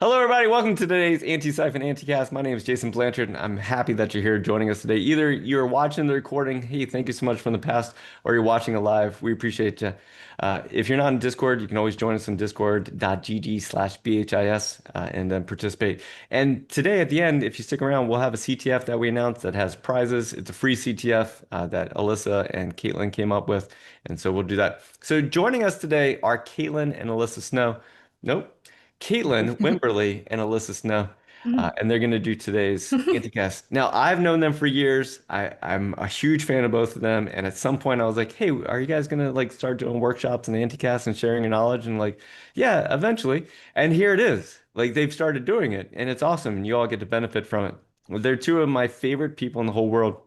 Hello, everybody. Welcome to today's Anti-Siphon Anti-Cast. My name is Jason Blanchard, and I'm happy that you're here joining us today. Either you're watching the recording, hey, thank you so much from the past, or you're watching it live. We appreciate you. If you're not in Discord, you can always join us in discord.gg/BHIS and then participate. And today at the end, if you stick around, we'll have a CTF that we announced that has prizes. It's a free CTF that Alyssa and Kaitlyn came up with, and so we'll do that. So joining us today are Kaitlyn and Alyssa Snow. Nope. Kaitlyn Wimberley and Alyssa Snow, and they're going to do today's Anticast. Now, I've known them for years. I'm a huge fan of both of them, and at some point, I was like, "Hey, are you guys going to like start doing workshops and Anticast and sharing your knowledge?" And like, yeah, eventually. And here it is. Like they've started doing it, and it's awesome, and you all get to benefit from it. They're two of my favorite people in the whole world.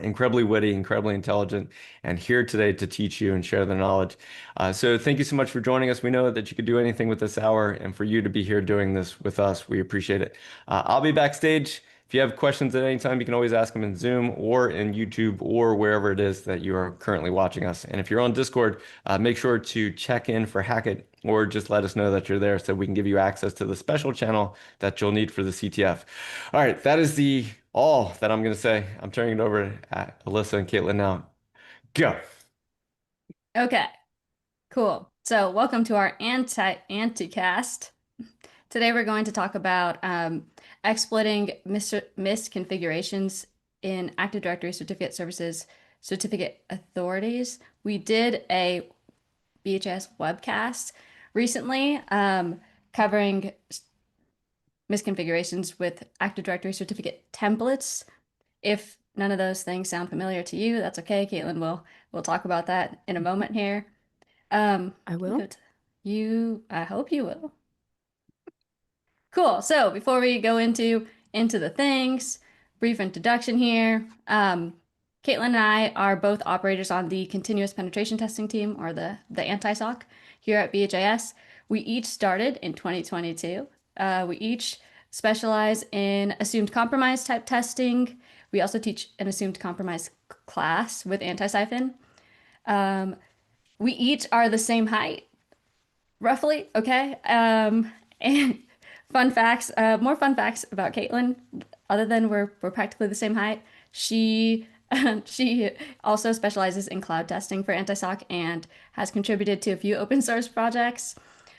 Incredibly witty, incredibly intelligent, and here today to teach you and share the knowledge. So thank you so much for joining us. We know that you could do anything with this hour, and for you to be here doing this with us, we appreciate it. I'll be backstage. If you have questions at any time, you can always ask them in Zoom or in YouTube or wherever it is that you are currently watching us. And if you're on Discord, make sure to check in for Hackett or just let us know that you're there so we can give you access to the special channel that you'll need for the CTF. All right, that is the all that I'm going to say. I'm turning it over to Alyssa and Kaitlyn now. Go. Okay, cool. So welcome to our anti-cast. Today we're going to talk about exploiting misconfigurations in Active Directory certificate services, certificate authorities. We did a BHS webcast recently covering misconfigurations with Active Directory certificate templates. If none of those things sound familiar to you, that's okay. Kaitlyn will talk about that in a moment here. I will. I hope you will. Cool. So before we go into the things, brief introduction here. Kaitlyn and I are both operators on the continuous penetration testing team, or the anti-SOC here at BHIS. We each started in 2022. We each specialize in assumed compromise type testing. We also teach an assumed compromise class with anti-siphon. We each are the same height, roughly, okay? And more fun facts about Kaitlyn, other than we're practically the same height. She she also specializes in cloud testing for anti-SOC and has contributed to a few open source projects.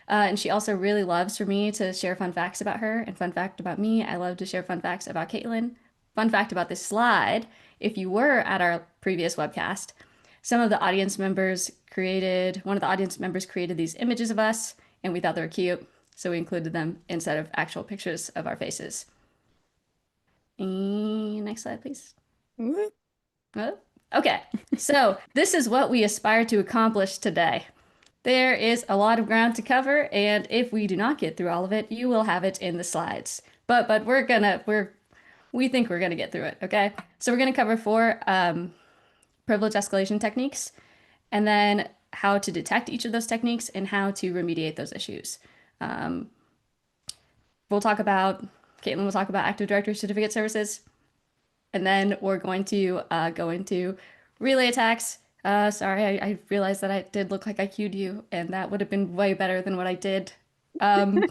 And she also really loves for me to share fun facts about her. And fun fact about me, I love to share fun facts about Kaitlyn. Fun fact about this slide, if you were at our previous webcast, one of the audience members created these images of us, and we thought they were cute, so we included them instead of actual pictures of our faces. And next slide, please. Oh, okay, so this is what we aspire to accomplish today. There is a lot of ground to cover, and if we do not get through all of it, you will have it in the slides. But we think we're gonna get through it, okay? So we're gonna cover four privilege escalation techniques, and then how to detect each of those techniques and how to remediate those issues. Kaitlyn will talk about Active Directory certificate services, and then we're going to go into relay attacks. Sorry, I realized that I did look like I queued you, and that would have been way better than what I did. Then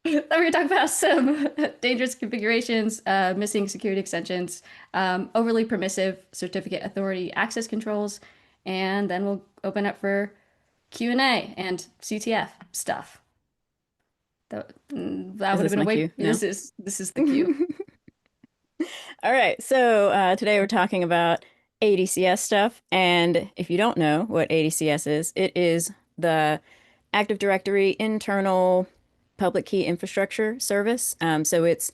we're going to talk about some dangerous configurations, missing security extensions, overly permissive certificate authority access controls, and then we'll open up for Q&A and CTF stuff. That would have been a way. No? This is the cue. All right, so today we're talking about ADCS stuff, and if you don't know what ADCS is, it is the Active Directory internal public key infrastructure service. So it's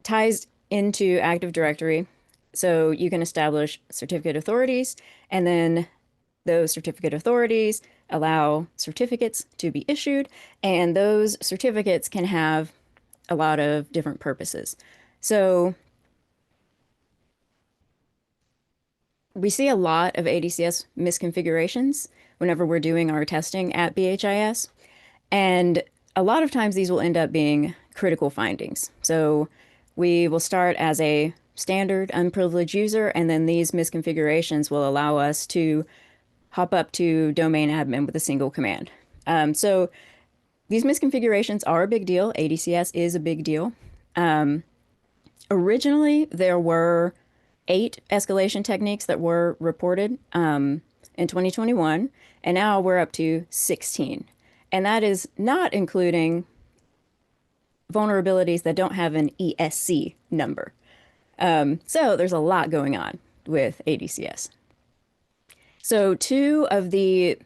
ties into Active Directory, so you can establish certificate authorities, and then those certificate authorities allow certificates to be issued, and those certificates can have a lot of different purposes. So we see a lot of ADCS misconfigurations whenever we're doing our testing at BHIS, and a lot of times these will end up being critical findings. So we will start as a standard unprivileged user, and then these misconfigurations will allow us to hop up to domain admin with a single command. So these misconfigurations are a big deal. ADCS is a big deal. Originally, there were 8 escalation techniques that were reported in 2021, and now we're up to 16. And that is not including vulnerabilities that don't have an ESC number. So there's a lot going on with ADCS. So 2 of the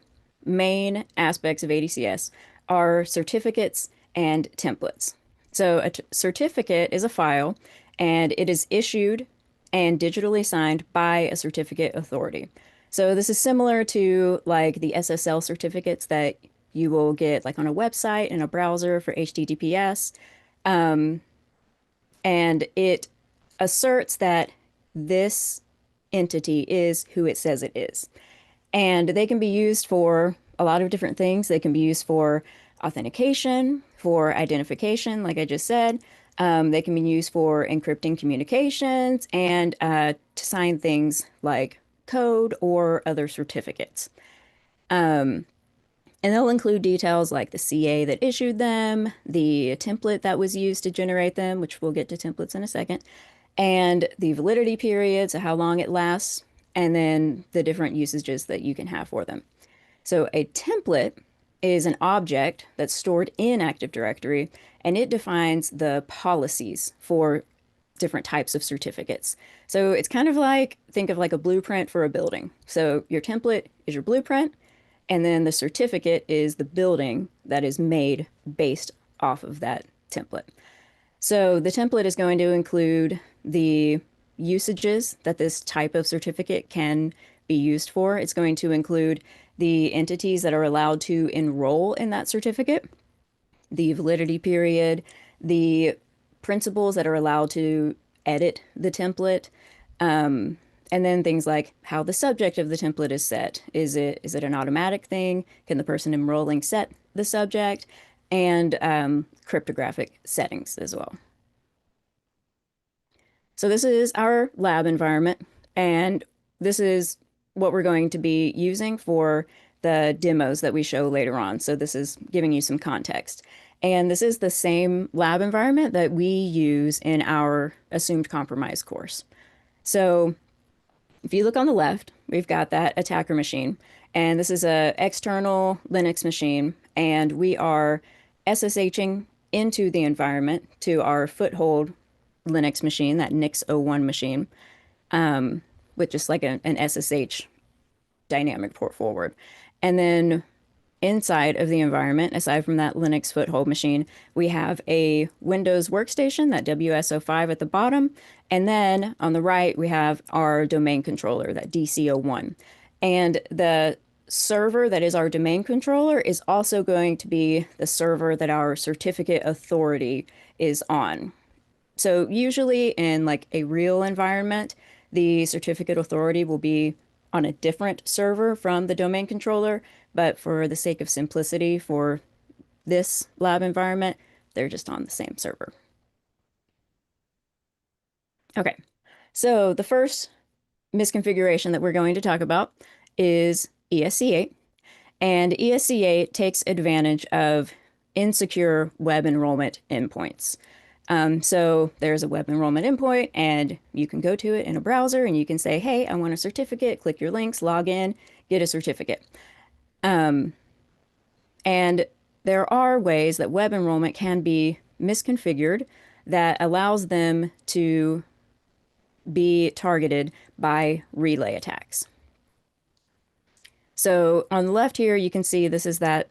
main aspects of ADCS are certificates and templates. So a certificate is a file, and it is issued and digitally signed by a certificate authority. So this is similar to like the SSL certificates that you will get like on a website in a browser for HTTPS. And it asserts that this entity is who it says it is. And they can be used for a lot of different things. They can be used for authentication, for identification, like I just said. They can be used for encrypting communications and to sign things like code or other certificates. And they'll include details like the CA that issued them, the template that was used to generate them, which we'll get to templates in a second, and the validity period, so how long it lasts, and then the different usages that you can have for them. So a template is an object that's stored in Active Directory, and it defines the policies for different types of certificates. So it's kind of like, think of like a blueprint for a building. So your template is your blueprint, and then the certificate is the building that is made based off of that template. So the template is going to include the usages that this type of certificate can be used for. It's going to include the entities that are allowed to enroll in that certificate, the validity period, the principals that are allowed to edit the template, and then things like how the subject of the template is set. Is it an automatic thing? Can the person enrolling set the subject? And cryptographic settings as well. So this is our lab environment, and this is what we're going to be using for the demos that we show later on. So this is giving you some context. And this is the same lab environment that we use in our assumed compromise course. So if you look on the left, we've got that attacker machine, and this is an external Linux machine, and we are SSHing into the environment to our foothold Linux machine, that Nix01 machine, with just like an SSH dynamic port forward. And then inside of the environment, aside from that Linux foothold machine, we have a Windows workstation, that WSO5 at the bottom. And then on the right, we have our domain controller, that DC01. And the server that is our domain controller is also going to be the server that our certificate authority is on. So usually in like a real environment, the certificate authority will be on a different server from the domain controller, but for the sake of simplicity for this lab environment, they're just on the same server. Okay, so the first misconfiguration that we're going to talk about is ESC8, and ESC8 takes advantage of insecure web enrollment endpoints. So there's a web enrollment endpoint, and you can go to it in a browser and you can say, hey, I want a certificate, click your links, log in, get a certificate. And there are ways that web enrollment can be misconfigured that allows them to be targeted by relay attacks. So on the left here, you can see this is that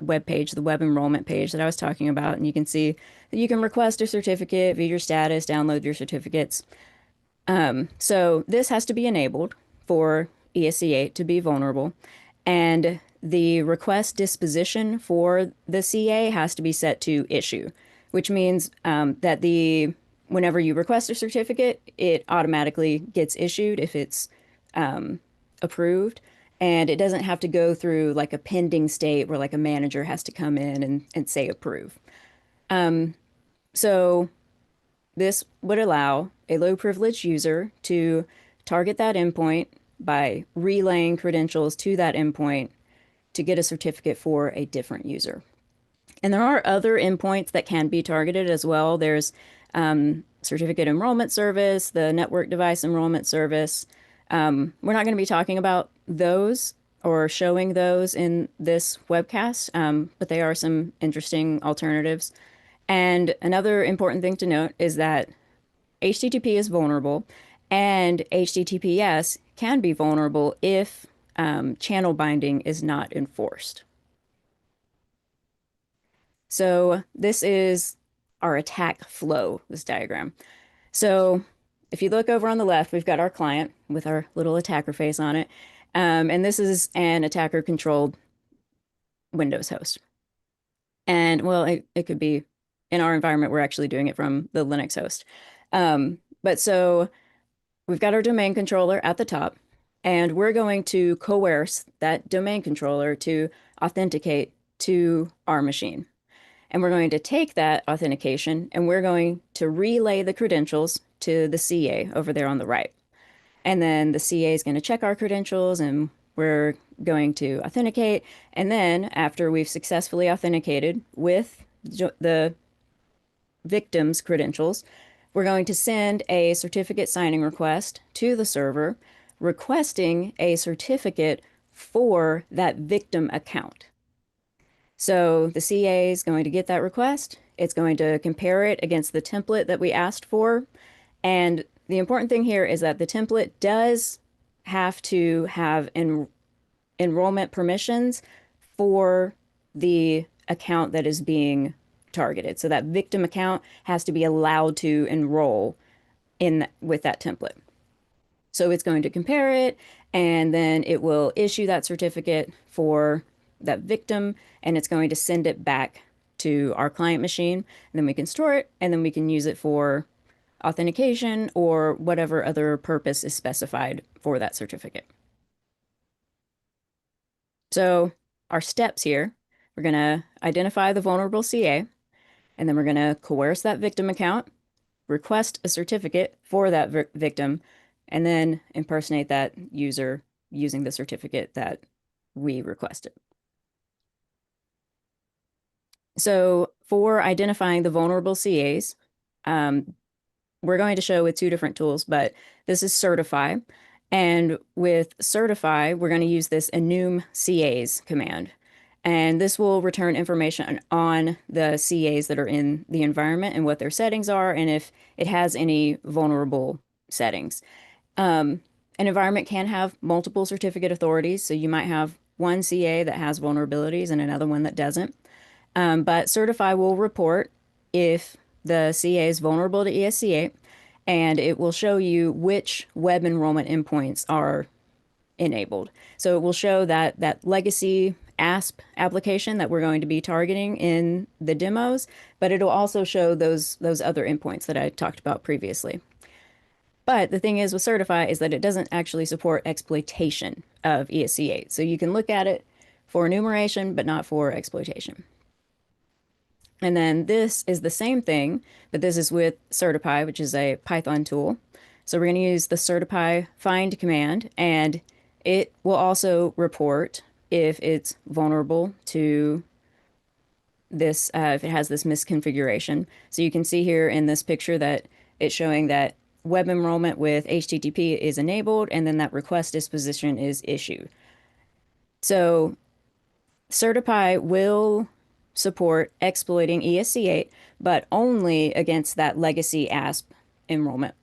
web page, the web enrollment page that I was talking about. And you can see that you can request a certificate, view your status, download your certificates. So this has to be enabled for ESC8 to be vulnerable. And the request disposition for the CA has to be set to issue, which means that whenever you request a certificate, it automatically gets issued if it's approved. And it doesn't have to go through like a pending state where like a manager has to come in and say approve. So this would allow a low privilege user to target that endpoint by relaying credentials to that endpoint to get a certificate for a different user. And there are other endpoints that can be targeted as well. There's certificate enrollment service, the network device enrollment service. We're not going to be talking about those or showing those in this webcast, but they are some interesting alternatives. And another important thing to note is that HTTP is vulnerable, and HTTPS can be vulnerable if channel binding is not enforced. So this is our attack flow, this diagram. So if you look over on the left, we've got our client with our little attacker face on it. And this is an attacker-controlled Windows host. And well, it could be in our environment, we're actually doing it from the Linux host. But so we've got our domain controller at the top, and we're going to coerce that domain controller to authenticate to our machine. And we're going to take that authentication and we're going to relay the credentials to the CA over there on the right. And then the CA is going to check our credentials and we're going to authenticate. And then after we've successfully authenticated with the victim's credentials, we're going to send a certificate signing request to the server requesting a certificate for that victim account. So the CA is going to get that request. It's going to compare it against the template that we asked for. And the important thing here is that the template does have to have enrollment permissions for the account that is being targeted. So that victim account has to be allowed to enroll with that template. So it's going to compare it, and then it will issue that certificate for that victim, and it's going to send it back to our client machine. And then we can store it, and then we can use it for authentication or whatever other purpose is specified for that certificate. So our steps here, we're going to identify the vulnerable CA, and then we're going to coerce that victim account, request a certificate for that victim, and then impersonate that user using the certificate that we requested. So for identifying the vulnerable CAs, we're going to show with two different tools, but this is Certify. And with Certify, we're going to use this enum CAs command. And this will return information on the CAs that are in the environment and what their settings are, and if it has any vulnerable settings. An environment can have multiple certificate authorities, so you might have one CA that has vulnerabilities and another one that doesn't. But Certify will report if the CA is vulnerable to ESC8, and it will show you which web enrollment endpoints are enabled. So it will show that legacy ASP application that we're going to be targeting in the demos, but it'll also show those other endpoints that I talked about previously. But the thing is with Certify is that it doesn't actually support exploitation of ESC8. So you can look at it for enumeration, but not for exploitation. And then this is the same thing, but this is with Certify, which is a Python tool. So we're going to use the Certify find command, and it will also report if it's vulnerable to this, if it has this misconfiguration. So you can see here in this picture that it's showing that web enrollment with HTTP is enabled, and then that request disposition is issued. So Certify will support exploiting ESC8, but only against that legacy ASP enrollment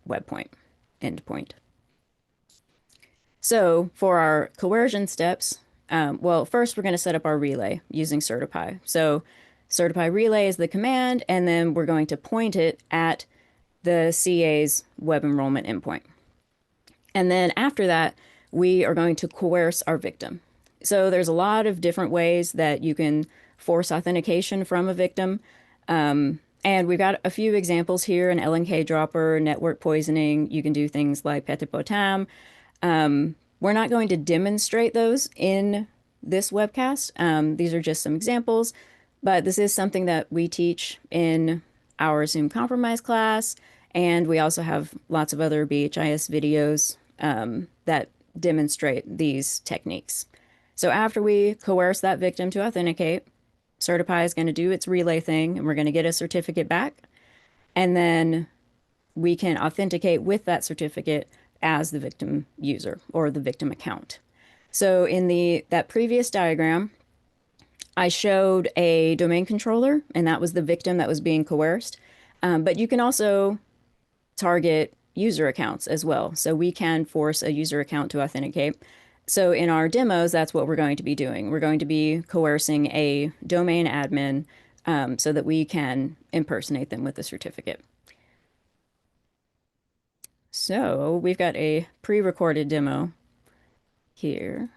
endpoint. So for our coercion steps, well, first we're going to set up our relay using Certify. So Certify relay is the command, and then we're going to point it at the CA's web enrollment endpoint. And then after that, we are going to coerce our victim. So there's a lot of different ways that you can force authentication from a victim. And we've got a few examples here, an LNK dropper, network poisoning. You can do things like petipotam. We're not going to demonstrate those in this webcast. These are just some examples, but this is something that we teach in our Zoom compromise class. And we also have lots of other BHIS videos that demonstrate these techniques. So after we coerce that victim to authenticate, Certify is going to do its relay thing, and we're going to get a certificate back. And then we can authenticate with that certificate as the victim user or the victim account. So in that previous diagram, I showed a domain controller, and that was the victim that was being coerced. But you can also target user accounts as well. So we can force a user account to authenticate. So in our demos, that's what we're going to be doing. We're going to be coercing a domain admin so that we can impersonate them with a certificate. So we've got a pre-recorded demo here.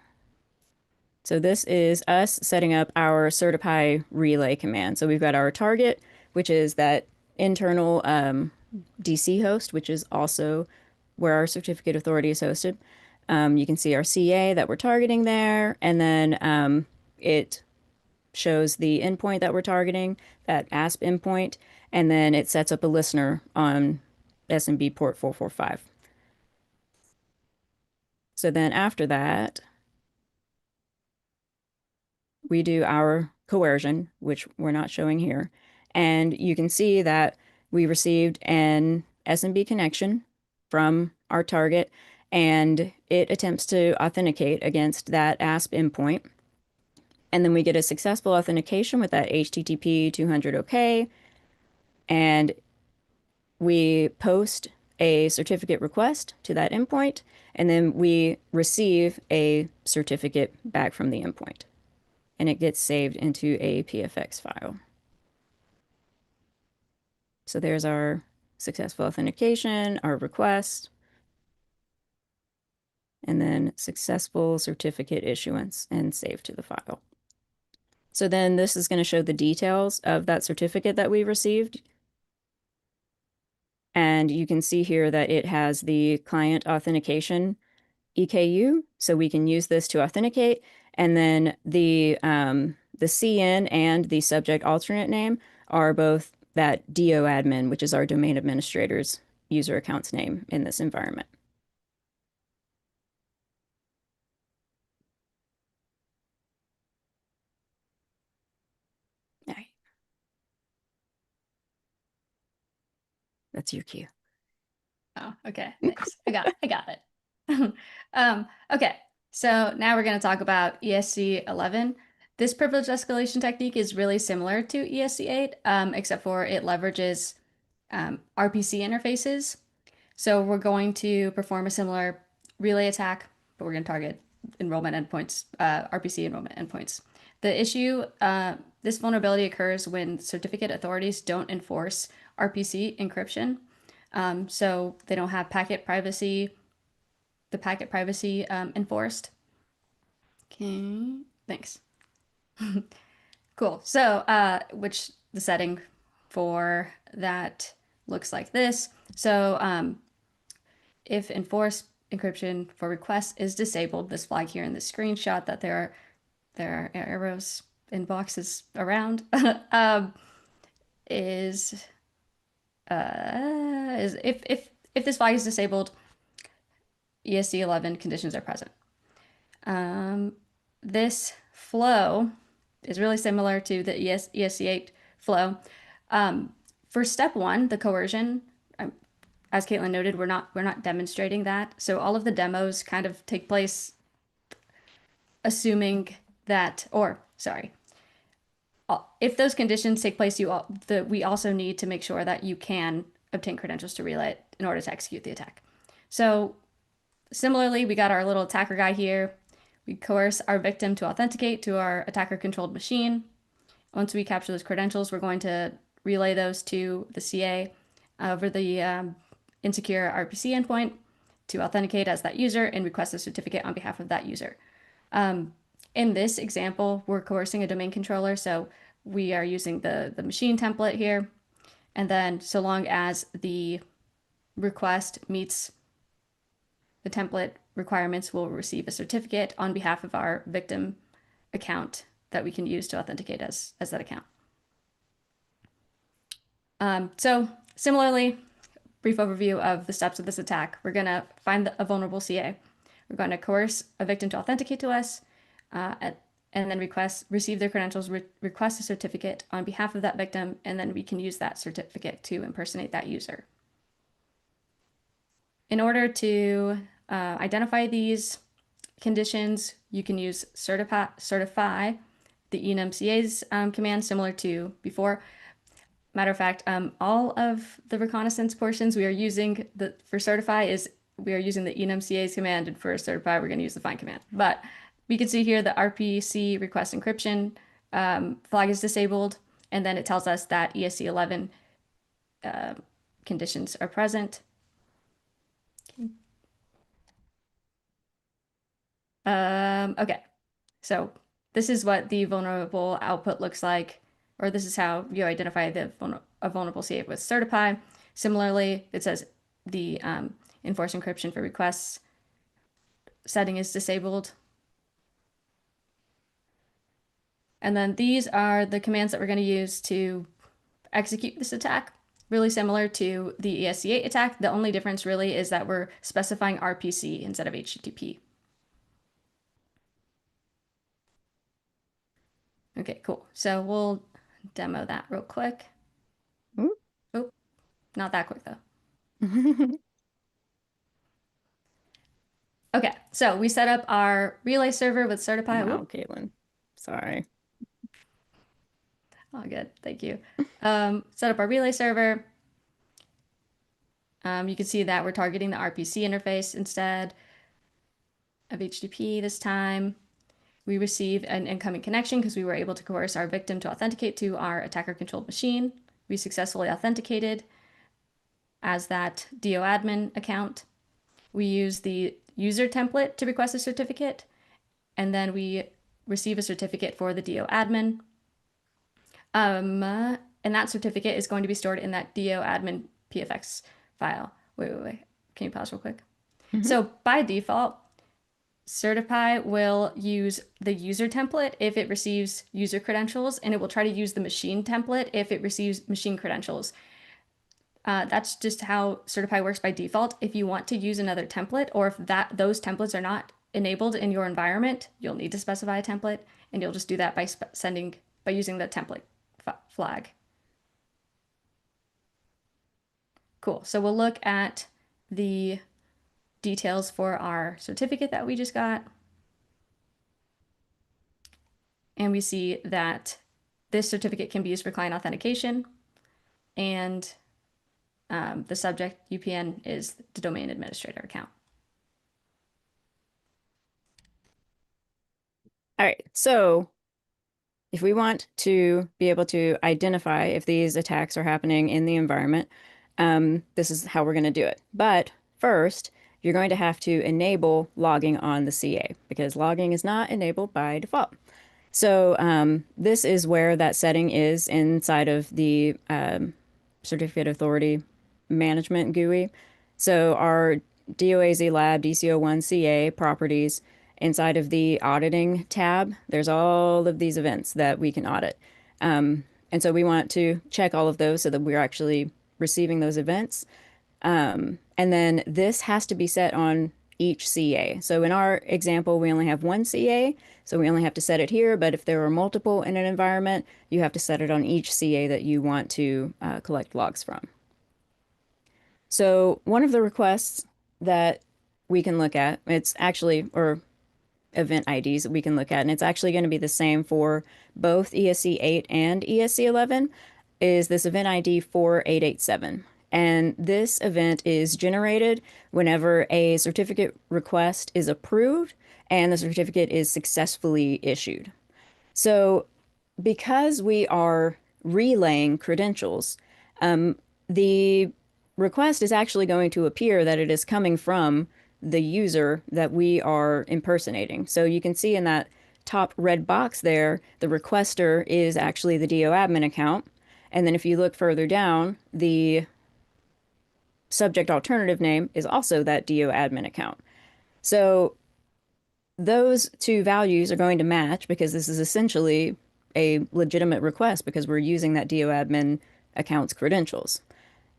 So this is us setting up our certify relay command. So we've got our target, which is that internal DC host, which is also where our certificate authority is hosted. You can see our CA that we're targeting there, and then it shows the endpoint that we're targeting, that ASP endpoint, and then it sets up a listener on SMB port 445. So then after that, we do our coercion, which we're not showing here. And you can see that we received an SMB connection from our target, and it attempts to authenticate against that ASP endpoint. And then we get a successful authentication with that HTTP 200 OK. And we post a certificate request to that endpoint, and then we receive a certificate back from the endpoint. And it gets saved into a PFX file. So there's our successful authentication, our request, and then successful certificate issuance and save to the file. So then this is going to show the details of that certificate that we received. And you can see here that it has the client authentication EKU, so we can use this to authenticate. And then the CN and the subject alternate name are both that DO admin, which is our domain administrator's user account's name in this environment. All right. That's your cue. Oh, okay. Thanks. I got it. Okay. So now we're going to talk about ESC 11. This privilege escalation technique is really similar to ESC 8, except for it leverages RPC interfaces. So we're going to perform a similar relay attack, but we're going to target enrollment endpoints, RPC enrollment endpoints. The issue, this vulnerability occurs when certificate authorities don't enforce RPC encryption. So they don't have packet privacy, the packet privacy enforced. Okay, thanks. Cool. So, which the setting for that looks like this. So, if enforce encryption for requests is disabled, this flag here in the screenshot that there are arrows in boxes around, is if this flag is disabled, ESC 11 conditions are present. This flow is really similar to the ESC 8 flow. For step 1, the coercion, as Kaitlyn noted, we're not demonstrating that. So all of the demos kind of take place assuming that, or sorry, if those conditions take place, we also need to make sure that you can obtain credentials to relay it in order to execute the attack. So similarly, we got our little attacker guy here. We coerce our victim to authenticate to our attacker-controlled machine. Once we capture those credentials, we're going to relay those to the CA over the insecure RPC endpoint to authenticate as that user and request a certificate on behalf of that user. In this example, we're coercing a domain controller, so we are using the machine template here. And then so long as the request meets the template requirements, we'll receive a certificate on behalf of our victim account that we can use to authenticate as that account. So similarly, brief overview of the steps of this attack. We're going to find a vulnerable CA. We're going to coerce a victim to authenticate to us. and then receive their credentials, request a certificate on behalf of that victim, and then we can use that certificate to impersonate that user. In order to identify these conditions, you can use certify, the enuncia's command similar to before. Matter of fact, all of the reconnaissance portions we are using for certify we are using the enuncia's command, and for certify we're going to use the find command. But we can see here the RPC request encryption flag is disabled, and then it tells us that ESC11 conditions are present. Okay, so this is what the vulnerable output looks like, or this is how you identify a vulnerable CA with certify. Similarly, it says the enforce encryption for requests setting is disabled. And then these are the commands that we're going to use to execute this attack. Really similar to the ESC8 attack. The only difference really is that we're specifying RPC instead of HTTP. Okay, cool. So we'll demo that real quick. Ooh. Oh, not that quick though. Okay, so we set up our relay server with certify. Wow, Kaitlyn. Sorry. Oh, good. Thank you. Set up our relay server. You can see that we're targeting the RPC interface instead of HTTP this time. We receive an incoming connection because we were able to coerce our victim to authenticate to our attacker-controlled machine. We successfully authenticated as that DO admin account. We use the user template to request a certificate, and then we receive a certificate for the DO admin. And that certificate is going to be stored in that DO admin PFX file. Wait. Can you pause real quick? So by default, certify will use the user template if it receives user credentials, and it will try to use the machine template if it receives machine credentials. That's just how certify works by default. If you want to use another template, or if those templates are not enabled in your environment, you'll need to specify a template, and you'll just do that by using the template flag. Cool. So we'll look at the details for our certificate that we just got. And we see that this certificate can be used for client authentication, and the subject UPN is the domain administrator account. All right, so if we want to be able to identify if these attacks are happening in the environment, this is how we're going to do it. But first, you're going to have to enable logging on the CA because logging is not enabled by default. So this is where that setting is inside of the Certificate Authority Management GUI. So our DOAZ Lab DC01 CA properties, inside of the auditing tab, there's all of these events that we can audit. And so we want to check all of those so that we're actually receiving those events. And then this has to be set on each CA. So in our example, we only have one CA, so we only have to set it here. But if there are multiple in an environment, you have to set it on each CA that you want to collect logs from. So one of the requests that we can look at, it's actually, or event IDs that we can look at, and it's actually going to be the same for both ESC8 and ESC11, is this event ID 4887. And this event is generated whenever a certificate request is approved and the certificate is successfully issued. So because we are relaying credentials, the request is actually going to appear that it is coming from the user that we are impersonating. So you can see in that top red box there, the requester is actually the DO admin account. And then if you look further down, the subject alternative name is also that DO admin account. So those two values are going to match because this is essentially a legitimate request because we're using that DO admin account's credentials.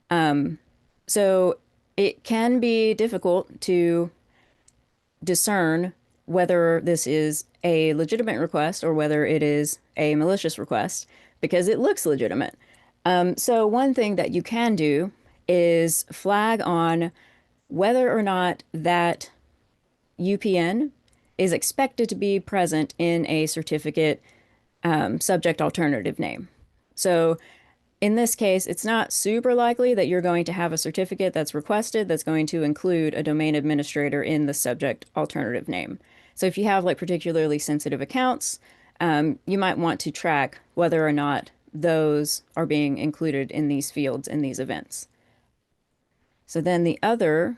So it can be difficult to discern whether this is a legitimate request or whether it is a malicious request because it looks legitimate. So one thing that you can do is flag on whether or not that UPN is expected to be present in a certificate subject alternative name. So in this case, it's not super likely that you're going to have a certificate that's requested that's going to include a domain administrator in the subject alternative name. So if you have like particularly sensitive accounts, you might want to track whether or not those are being included in these fields in these events. So then the other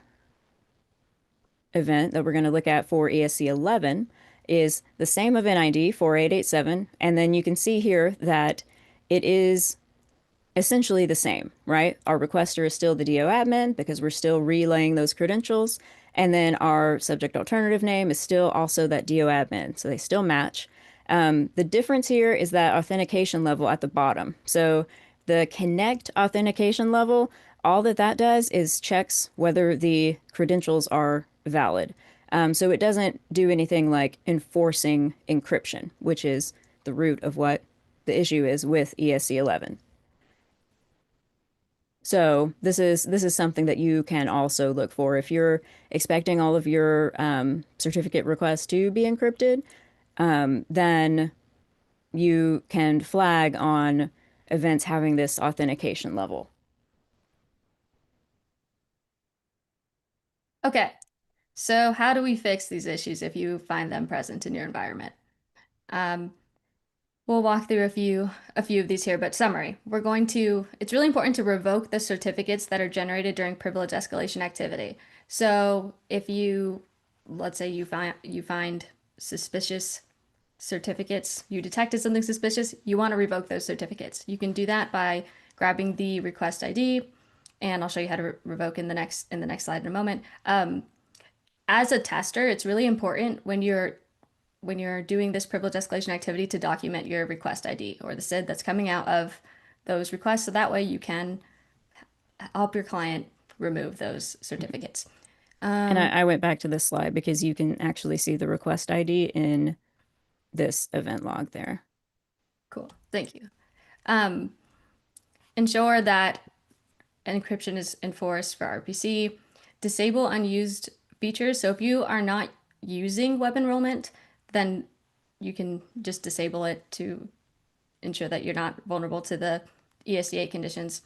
event that we're going to look at for ESC 11 is the same event ID 4887. And then you can see here that it is essentially the same, right? Our requester is still the DO admin because we're still relaying those credentials. And then our subject alternative name is still also that DO admin. So they still match. The difference here is that authentication level at the bottom. So the connect authentication level, all that does is checks whether the credentials are valid. So it doesn't do anything like enforcing encryption, which is the root of what the issue is with ESC 11. So this is something that you can also look for if you're expecting all of your certificate requests to be encrypted. Then you can flag on events having this authentication level. Okay, so how do we fix these issues if you find them present in your environment? We'll walk through a few of these here, but summary. It's really important to revoke the certificates that are generated during privilege escalation activity. So if let's say you find suspicious certificates, you detected something suspicious, you want to revoke those certificates. You can do that by grabbing the request ID, and I'll show you how to revoke in the next slide in a moment. As a tester, it's really important when you're doing this privilege escalation activity to document your request ID or the SID that's coming out of those requests. So that way you can help your client remove those certificates. And I went back to this slide because you can actually see the request ID in this event log there. Cool, thank you. Ensure that encryption is enforced for RPC. Disable unused features. So if you are not using web enrollment, then you can just disable it to ensure that you're not vulnerable to the ESC8 conditions.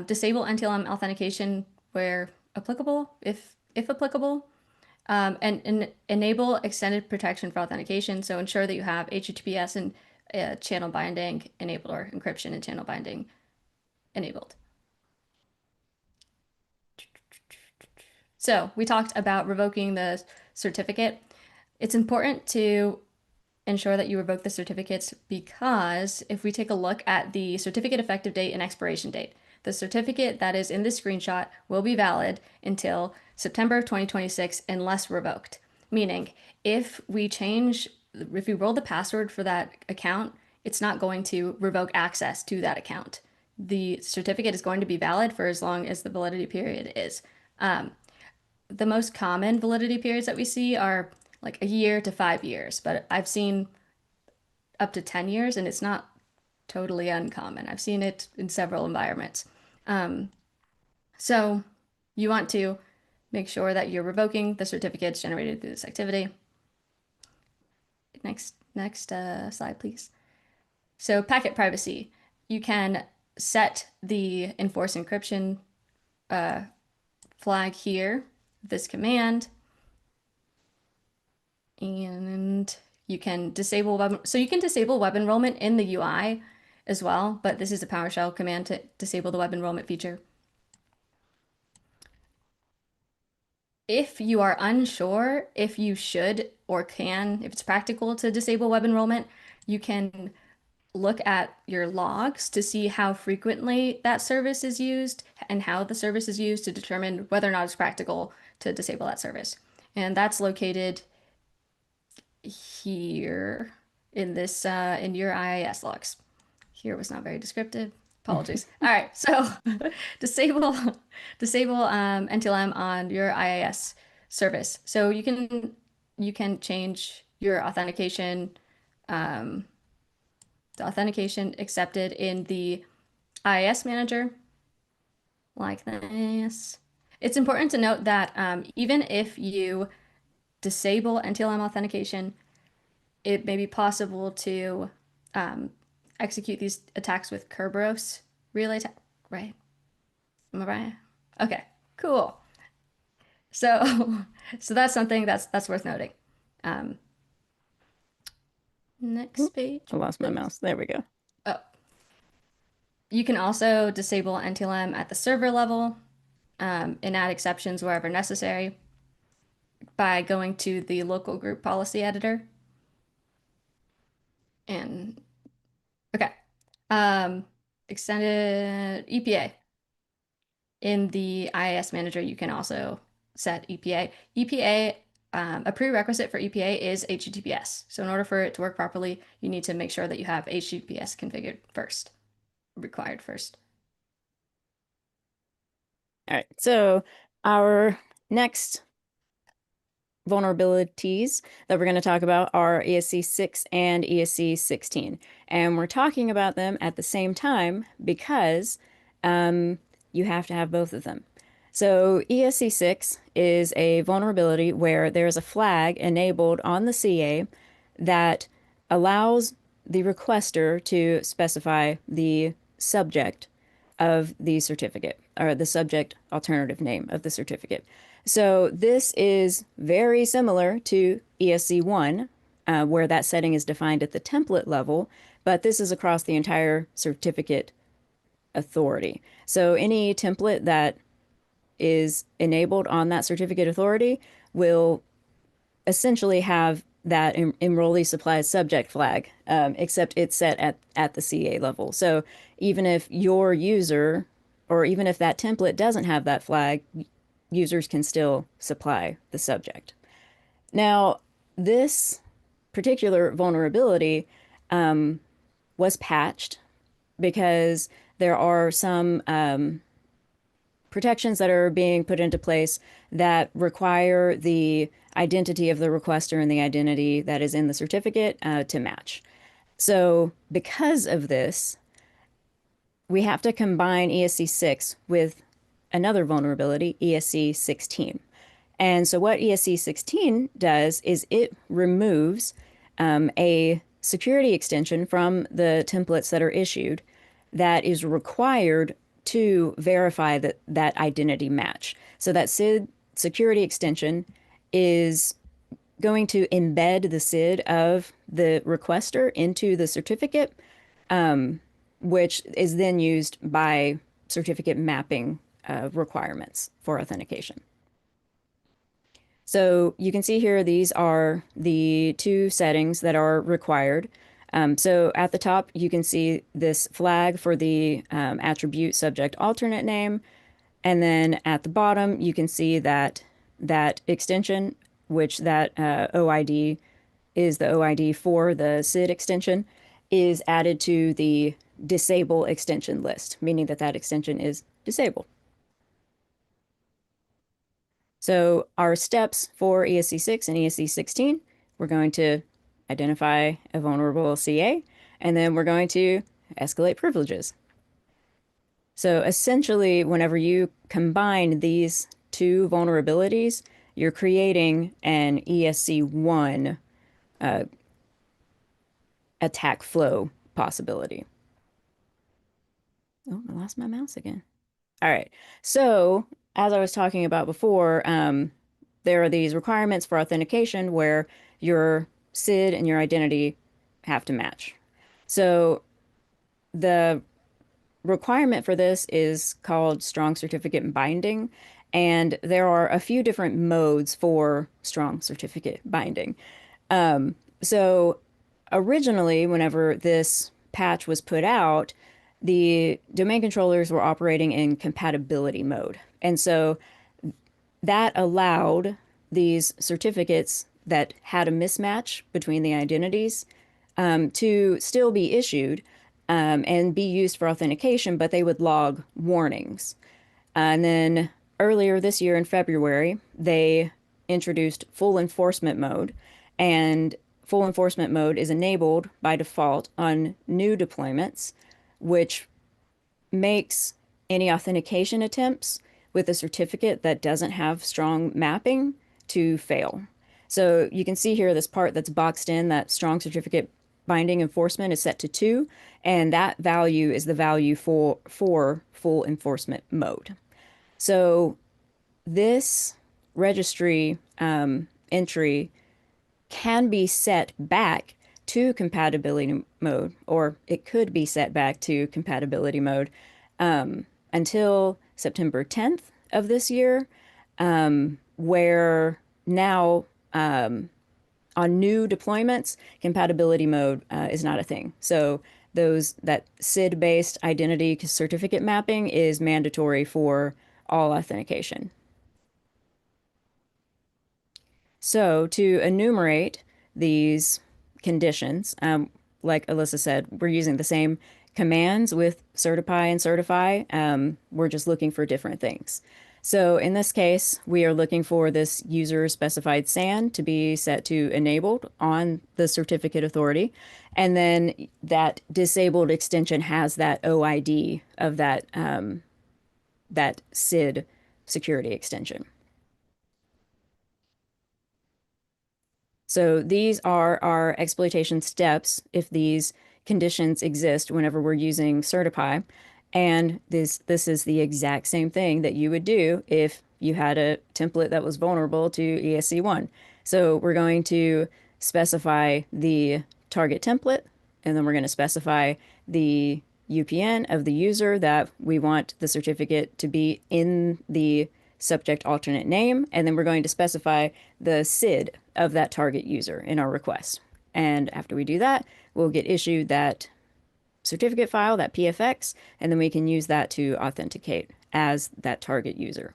Disable NTLM authentication where applicable, if applicable, and enable extended protection for authentication. So ensure that you have HTTPS and channel binding enabled, or encryption and channel binding enabled. So we talked about revoking the certificate. It's important to ensure that you revoke the certificates because if we take a look at the certificate effective date and expiration date, the certificate that is in this screenshot will be valid until September of 2026 unless revoked. Meaning, if we roll the password for that account, it's not going to revoke access to that account. The certificate is going to be valid for as long as the validity period is. The most common validity periods that we see are like a year to 5 years, but I've seen up to 10 years and it's not totally uncommon. I've seen it in several environments. So you want to make sure that you're revoking the certificates generated through this activity. Next slide, please. So packet privacy. You can set the enforce encryption flag here, this command, and you can disable web enrollment in the UI as well, but this is a PowerShell command to disable the web enrollment feature. If you are unsure if you should or can, if it's practical to disable web enrollment, you can look at your logs to see how frequently that service is used and how the service is used to determine whether or not it's practical to disable that service. And that's located here in this in your IIS logs. Here was not very descriptive. Apologies. All right, so disable NTLM on your IIS service. So you can change your authentication, the authentication accepted in the IIS manager, like this. It's important to note that even if you disable NTLM authentication, it may be possible to execute these attacks with Kerberos relay attack, right? Am I right? Okay, cool. So, so that's something that's worth noting. Next page. I lost my mouse. There we go. Oh, you can also disable NTLM at the server level and add exceptions wherever necessary by going to the local group policy editor. And okay, extended EPA. In the IIS manager, you can also set EPA. EPA, a prerequisite for EPA is HTTPS. So in order for it to work properly, you need to make sure that you have HTTPS configured first, required first. All right, so our next vulnerabilities that we're going to talk about are ESC 6 and ESC 16. And we're talking about them at the same time because you have to have both of them. So ESC 6 is a vulnerability where there's a flag enabled on the CA that allows the requester to specify the subject of the certificate, or the subject alternative name of the certificate. So this is very similar to ESC1, where that setting is defined at the template level, but this is across the entire certificate authority. So any template that is enabled on that certificate authority will essentially have that enrollee supplies subject flag, except it's set at the CA level. So even if your user, or even if that template doesn't have that flag, users can still supply the subject. Now, this particular vulnerability was patched because there are some protections that are being put into place that require the identity of the requester and the identity that is in the certificate to match. So because of this, we have to combine ESC 6 with another vulnerability, ESC 16. And so what ESC 16 does is it removes a security extension from the templates that are issued that is required to verify that identity match. So that SID security extension is going to embed the SID of the requester into the certificate, which is then used by certificate mapping requirements for authentication. So you can see here, these are the two settings that are required. So at the top, you can see this flag for the attribute subject alternate name. And then at the bottom, you can see that extension, which that OID is the OID for the SID extension, is added to the disable extension list, meaning that extension is disabled. So our steps for ESC 6 and ESC 16, we're going to identify a vulnerable CA, and then we're going to escalate privileges. So essentially, whenever you combine these two vulnerabilities, you're creating an ESC1 attack flow possibility. Oh, I lost my mouse again. All right. So as I was talking about before, there are these requirements for authentication where your SID and your identity have to match. So the requirement for this is called strong certificate binding, and there are a few different modes for strong certificate binding. So originally, whenever this patch was put out, the domain controllers were operating in compatibility mode. And so that allowed these certificates that had a mismatch between the identities to still be issued and be used for authentication, but they would log warnings. And then earlier this year in February, they introduced full enforcement mode. And full enforcement mode is enabled by default on new deployments, which makes any authentication attempts with a certificate that doesn't have strong mapping to fail. So you can see here this part that's boxed in, that strong certificate binding enforcement is set to 2, and that value is the value for full enforcement mode. So this registry entry can be set back to compatibility mode, or it could be set back to compatibility mode until September 10th of this year, where now on new deployments, compatibility mode is not a thing. So that SID-based identity certificate mapping is mandatory for all authentication. So to enumerate these conditions, like Alyssa said, we're using the same commands with certify and certify. We're just looking for different things. So in this case, we are looking for this user specified SAN to be set to enabled on the certificate authority. And then that disabled extension has that OID of that SID security extension. So these are our exploitation steps if these conditions exist whenever we're using certify. And this is the exact same thing that you would do if you had a template that was vulnerable to ESC1. So we're going to specify the target template, and then we're going to specify the UPN of the user that we want the certificate to be in the subject alternate name, and then we're going to specify the SID of that target user in our request. And after we do that, we'll get issued that certificate file, that PFX, and then we can use that to authenticate as that target user.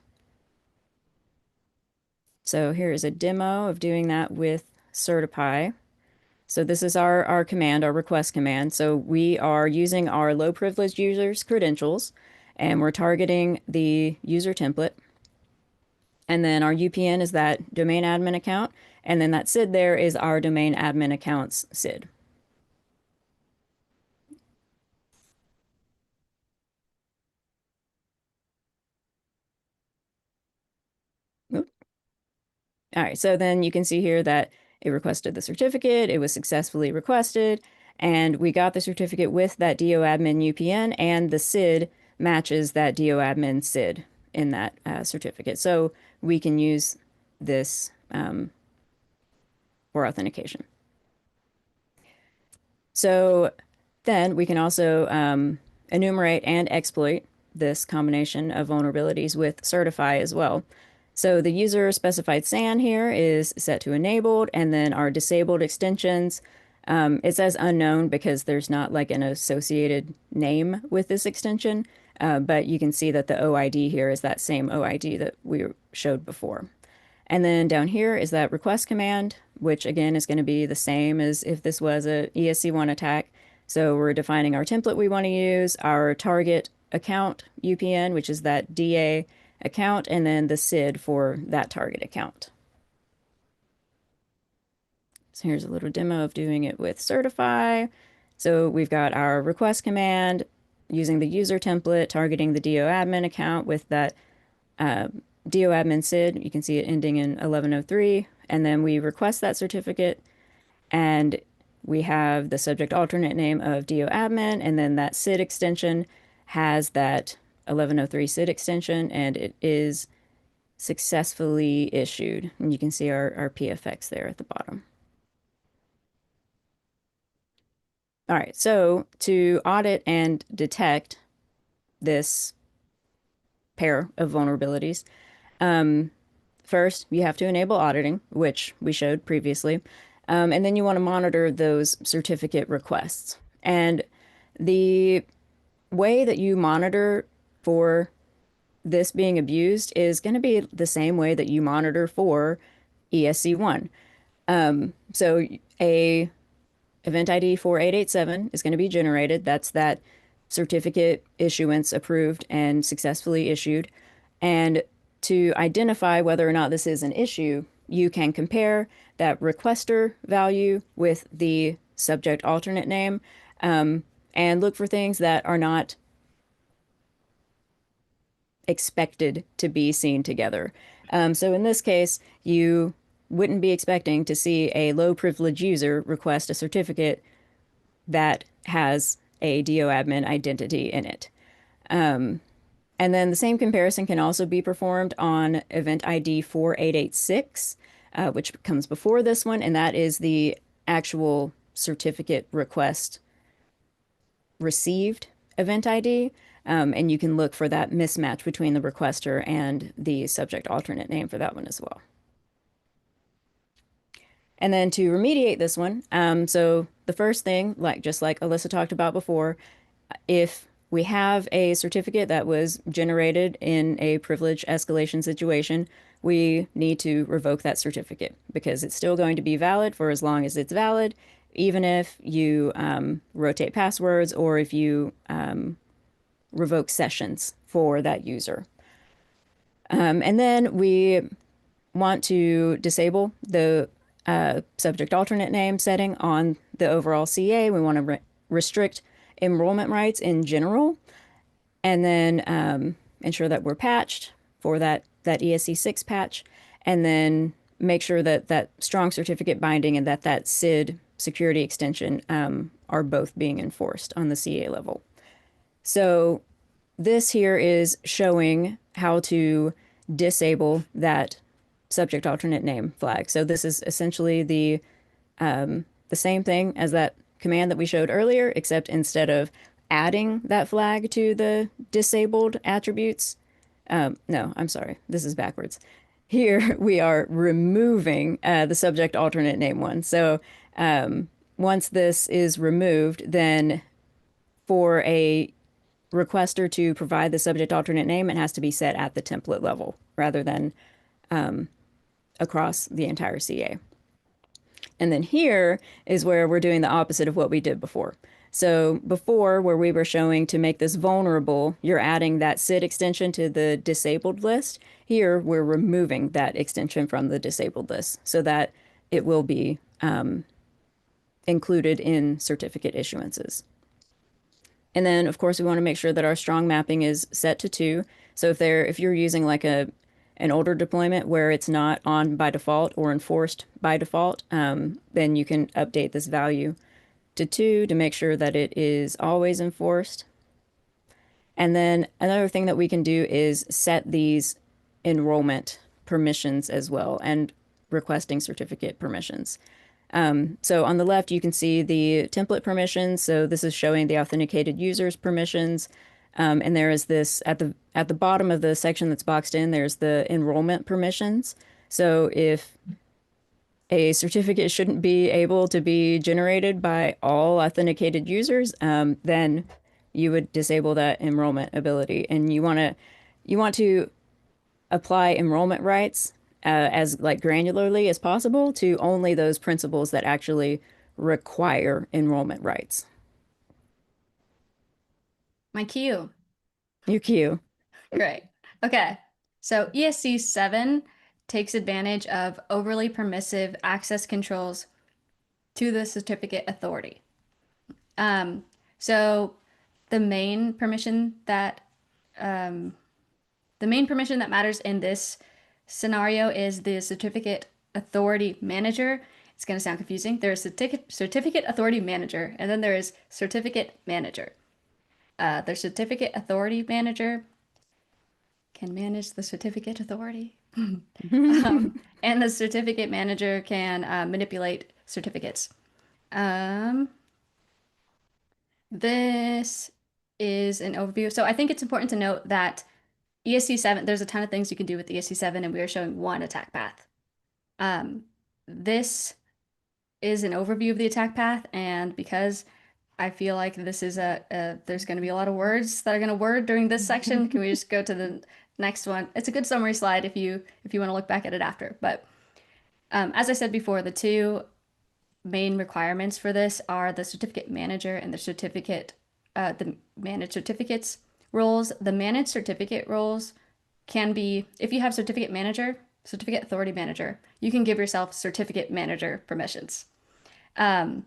So here is a demo of doing that with certify. So this is our command, our request command. So we are using our low privileged users credentials, and we're targeting the user template. And then our UPN is that domain admin account. And then that SID there is our domain admin account's SID. Oop. All right, so then you can see here that it requested the certificate. It was successfully requested. And we got the certificate with that DOAdmin UPN, and the SID matches that DOAdmin SID in that certificate. So we can use this for authentication. So then we can also enumerate and exploit this combination of vulnerabilities with certify as well. So the user specified SAN here is set to enabled, and then our disabled extensions, it says unknown because there's not like an associated name with this extension, but you can see that the OID here is that same OID that we showed before. And then down here is that request command, which again is going to be the same as if this was a ESC1 attack. So we're defining our template we want to use, our target account UPN, which is that DA account, and then the SID for that target account. So here's a little demo of doing it with certify. So we've got our request command using the user template, targeting the DOAdmin account with that DOAdmin SID. You can see it ending in 1103. And then we request that certificate, and we have the subject alternate name of DOAdmin, and then that SID extension has that 1103 SID extension, and it is successfully issued. And you can see our PFX there at the bottom. All right, so to audit and detect this pair of vulnerabilities, first you have to enable auditing, which we showed previously, and then you want to monitor those certificate requests. And the way that you monitor for this being abused is going to be the same way that you monitor for ESC1. So a event ID 4887 is going to be generated. That's that certificate issuance approved and successfully issued. And to identify whether or not this is an issue, you can compare that requester value with the subject alternate name, and look for things that are not expected to be seen together. So in this case, you wouldn't be expecting to see a low privilege user request a certificate that has a DOAdmin identity in it. And then the same comparison can also be performed on event ID 4886, which comes before this one, and that is the actual certificate request received event ID. And you can look for that mismatch between the requester and the subject alternate name for that one as well. And then to remediate this one, so the first thing, just like Alyssa talked about before, if we have a certificate that was generated in a privilege escalation situation, we need to revoke that certificate because it's still going to be valid for as long as it's valid, even if you rotate passwords or if you revoke sessions for that user. And then we want to disable the subject alternate name setting on the overall CA. We want to restrict enrollment rights in general, and then ensure that we're patched for that ESC6 patch, and then make sure that that strong certificate binding and that SID security extension are both being enforced on the CA level. So this here is showing how to disable that subject alternate name flag. So this is essentially the same thing as that command that we showed earlier, except instead of adding that flag to the disabled attributes, no, I'm sorry, this is backwards. Here we are removing the subject alternate name one. So once this is removed, then for a requester to provide the subject alternate name, it has to be set at the template level rather than across the entire CA. And then here is where we're doing the opposite of what we did before. So before, where we were showing to make this vulnerable, you're adding that SID extension to the disabled list. Here, we're removing that extension from the disabled list so that it will be included in certificate issuances. And then, of course, we want to make sure that our strong mapping is set to 2. So if you're using like an older deployment where it's not on by default or enforced by default, then you can update this value to 2 to make sure that it is always enforced. And then another thing that we can do is set these enrollment permissions as well and requesting certificate permissions. So on the left, you can see the template permissions. So this is showing the authenticated users permissions. And there is this at the bottom of the section that's boxed in, there's the enrollment permissions. So if a certificate shouldn't be able to be generated by all authenticated users, then you would disable that enrollment ability. And you want to apply enrollment rights as like granularly as possible to only those principals that actually require enrollment rights. My cue. Your cue. Great. Okay. So ESC 7 takes advantage of overly permissive access controls to the certificate authority. So the main permission that matters in this scenario is the certificate authority manager. It's going to sound confusing. There's certificate authority manager, and then there is certificate manager. The certificate authority manager can manage the certificate authority. And the certificate manager can manipulate certificates. This is an overview. So I think it's important to note that ESC 7, there's a ton of things you can do with ESC 7, and we are showing one attack path. This is an overview of the attack path, and because I feel like this is there's going to be a lot of words that are going to word during this section, can we just go to the next one? It's a good summary slide if you want to look back at it after. But as I said before, the two main requirements for this are the certificate manager and the managed certificates roles. The managed certificate roles can be, if you have certificate manager, certificate authority manager. You can give yourself certificate manager permissions. Wait,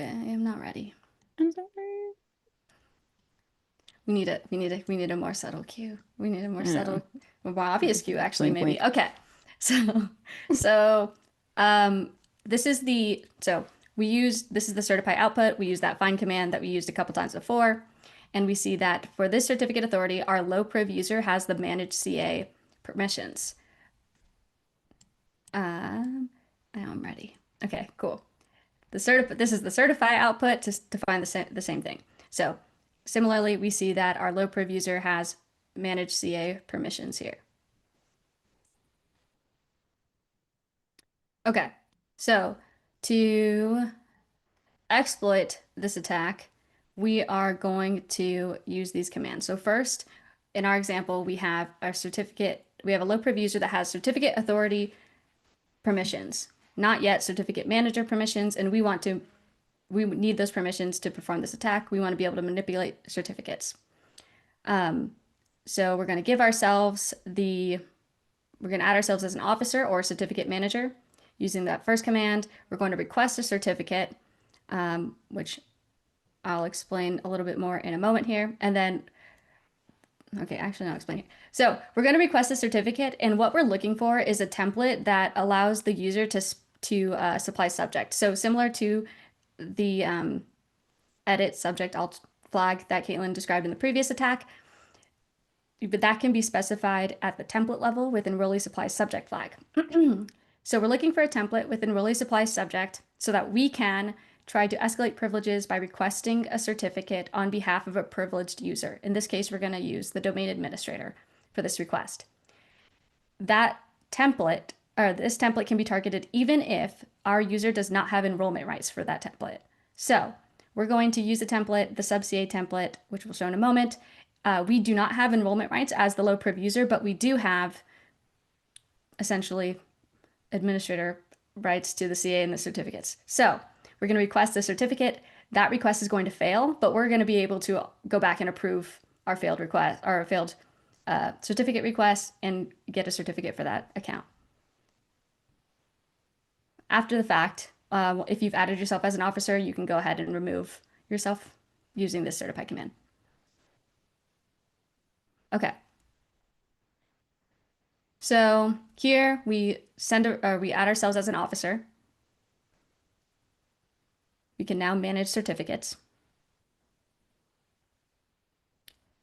I'm not ready. I'm sorry. We need a more subtle cue. We need a more subtle, more obvious cue, actually, Wink, maybe. wink. Okay. So um this is this is the certify output. We use that find command that we used a couple times before. And we see that for this certificate authority, our low priv user has the managed CA permissions. Now I'm ready. Okay, cool. This is the certify output to find the same thing. So similarly, we see that our low priv user has managed CA permissions here. Okay, so to exploit this attack, we are going to use these commands. So first, in our example, we have a low priv user that has certificate authority permissions, not yet certificate manager permissions, and we need those permissions to perform this attack. We want to be able to manipulate certificates. So we're going to add ourselves as an officer or certificate manager. Using that first command, we're going to request a certificate, which I'll explain a little bit more in a moment here. And then, okay, actually, I'll explain here. So we're going to request a certificate, and what we're looking for is a template that allows the user to supply subject. So similar to the edit subject alt flag that Kaitlyn described in the previous attack, but that can be specified at the template level with enrollee supply subject flag. So we're looking for a template with enrollee supply subject so that we can try to escalate privileges by requesting a certificate on behalf of a privileged user. In this case, we're going to use the domain administrator for this request. This template can be targeted even if our user does not have enrollment rights for that template. So we're going to use the template, the sub-CA template, which we'll show in a moment. We do not have enrollment rights as the low priv user, but we do have essentially administrator rights to the CA and the certificates. So we're going to request a certificate. That request is going to fail, but we're going to be able to go back and approve our failed certificate request and get a certificate for that account. After the fact, if you've added yourself as an officer, you can go ahead and remove yourself using this certify command. Okay. So here we add ourselves as an officer. We can now manage certificates.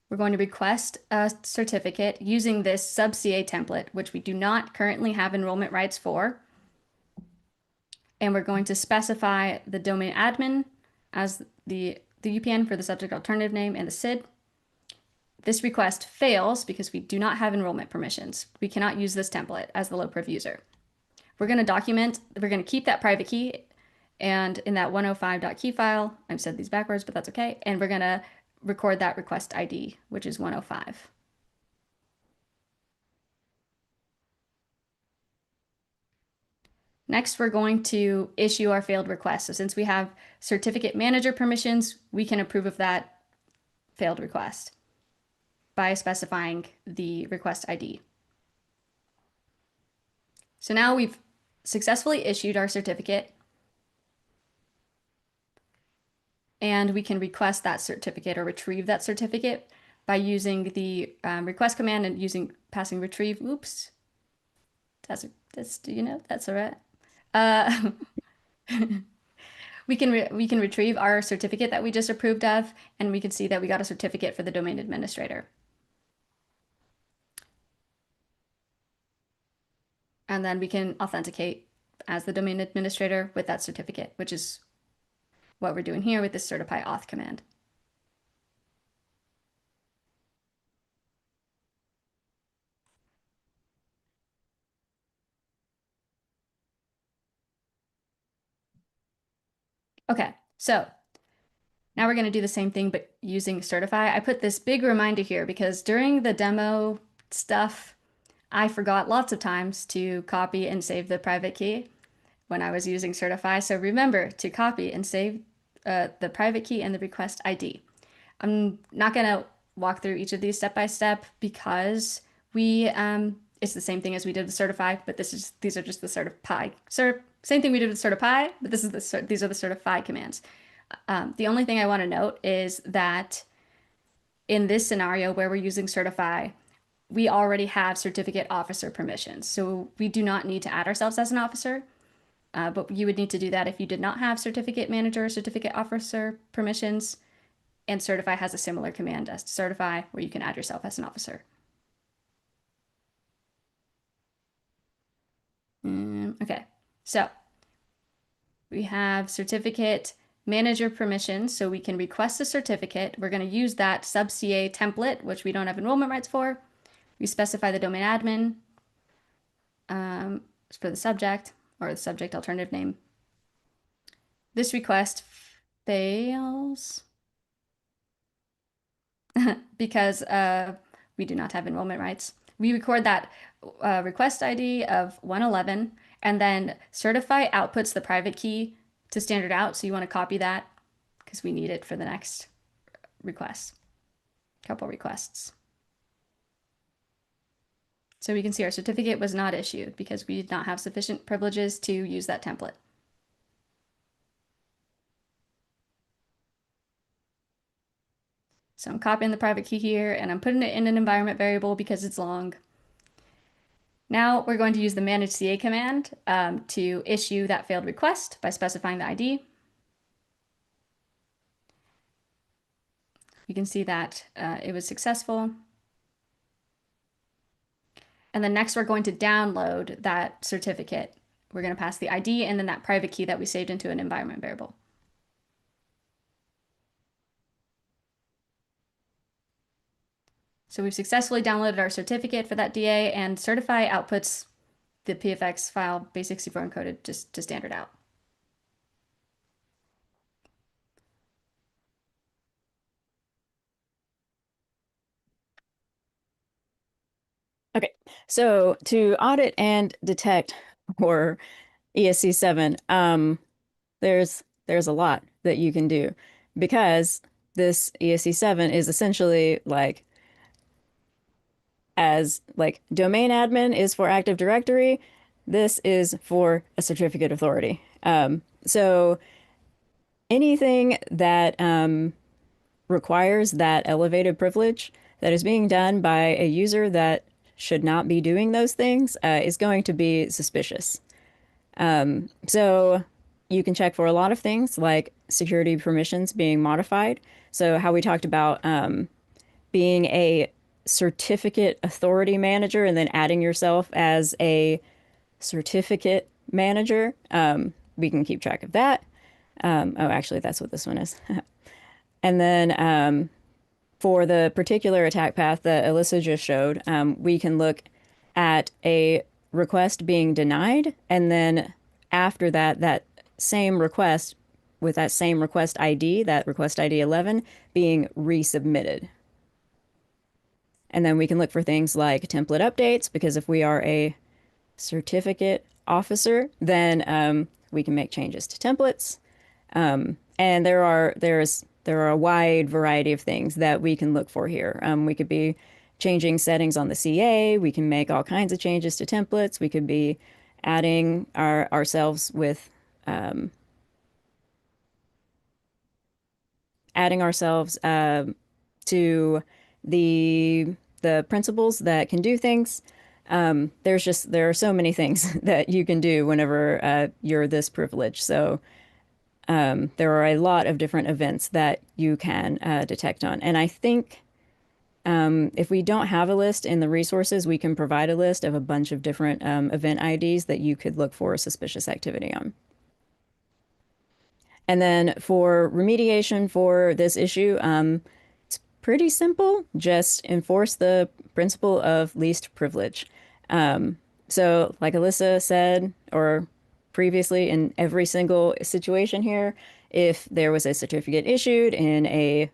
We're going to request a certificate using this sub-CA template, which we do not currently have enrollment rights for. And we're going to specify the domain admin as the UPN for the subject alternative name and the SID. This request fails because we do not have enrollment permissions. We cannot use this template as the low priv user. We're going to keep that private key, and in that 105.key file, I've said these backwards, but that's okay. And we're going to record that request ID, which is 105. Next, we're going to issue our failed request. So since we have certificate manager permissions, we can approve of that failed request by specifying the request ID. So now we've successfully issued our certificate, and we can request that certificate or retrieve that certificate by using the request command and passing retrieve. Oops, that's all right. We can retrieve our certificate that we just approved of, and we can see that we got a certificate for the domain administrator. And then we can authenticate as the domain administrator with that certificate, which is what we're doing here with this certify auth command. Okay, so now we're going to do the same thing, but using certify. I put this big reminder here because during the demo stuff, I forgot lots of times to copy and save the private key when I was using certify. So remember to copy and save the private key and the request ID. I'm not going to walk through each of these step by step because It's the same thing as we did with certify, but these are just the certify. Same thing we did with certify, but these are the certify commands. The only thing I want to note is that in this scenario where we're using certify, we already have certificate officer permissions. So we do not need to add ourselves as an officer, but you would need to do that if you did not have certificate manager or certificate officer permissions. And certify has a similar command as certify where you can add yourself as an officer. Okay, so we have certificate manager permissions, so we can request a certificate. We're going to use that sub-CA template, which we don't have enrollment rights for. We specify the domain admin for the subject or the subject alternative name. This request fails because we do not have enrollment rights. We record that request ID of 111, and then certify outputs the private key to standard out. So you want to copy that because we need it for the next request, couple requests. So we can see our certificate was not issued because we did not have sufficient privileges to use that template. So I'm copying the private key here and I'm putting it in an environment variable because it's long. Now we're going to use the manage CA command to issue that failed request by specifying the ID. You can see that it was successful. And then next we're going to download that certificate. We're going to pass the ID and then that private key that we saved into an environment variable. So we've successfully downloaded our certificate for that DA, and certify outputs the PFX file base64 encoded just to standard out. Okay, so to audit and detect for ESC7, there's a lot that you can do because this ESC7 is essentially like domain admin is for Active Directory. This is for a certificate authority. So anything that requires that elevated privilege that is being done by a user that should not be doing those things is going to be suspicious. So you can check for a lot of things like security permissions being modified. So how we talked about being a certificate authority manager and then adding yourself as a certificate manager. We can keep track of that. Oh, actually, that's what this one is. And then for the particular attack path that Alyssa just showed, we can look at a request being denied, and then after that, that same request with that same request ID, that request ID 11, being resubmitted. And then we can look for things like template updates, because if we are a certificate officer, then we can make changes to templates. And there are a wide variety of things that we can look for here. We could be changing settings on the CA. We can make all kinds of changes to templates. We could be adding ourselves with to the principals that can do things. There are so many things that you can do whenever you're this privileged. So there are a lot of different events that you can detect on. And I think if we don't have a list in the resources, we can provide a list of a bunch of different event IDs that you could look for suspicious activity on. And then for remediation for this issue, it's pretty simple. Just enforce the principle of least privilege. So like Alyssa said, or previously in every single situation here, if there was a certificate issued in a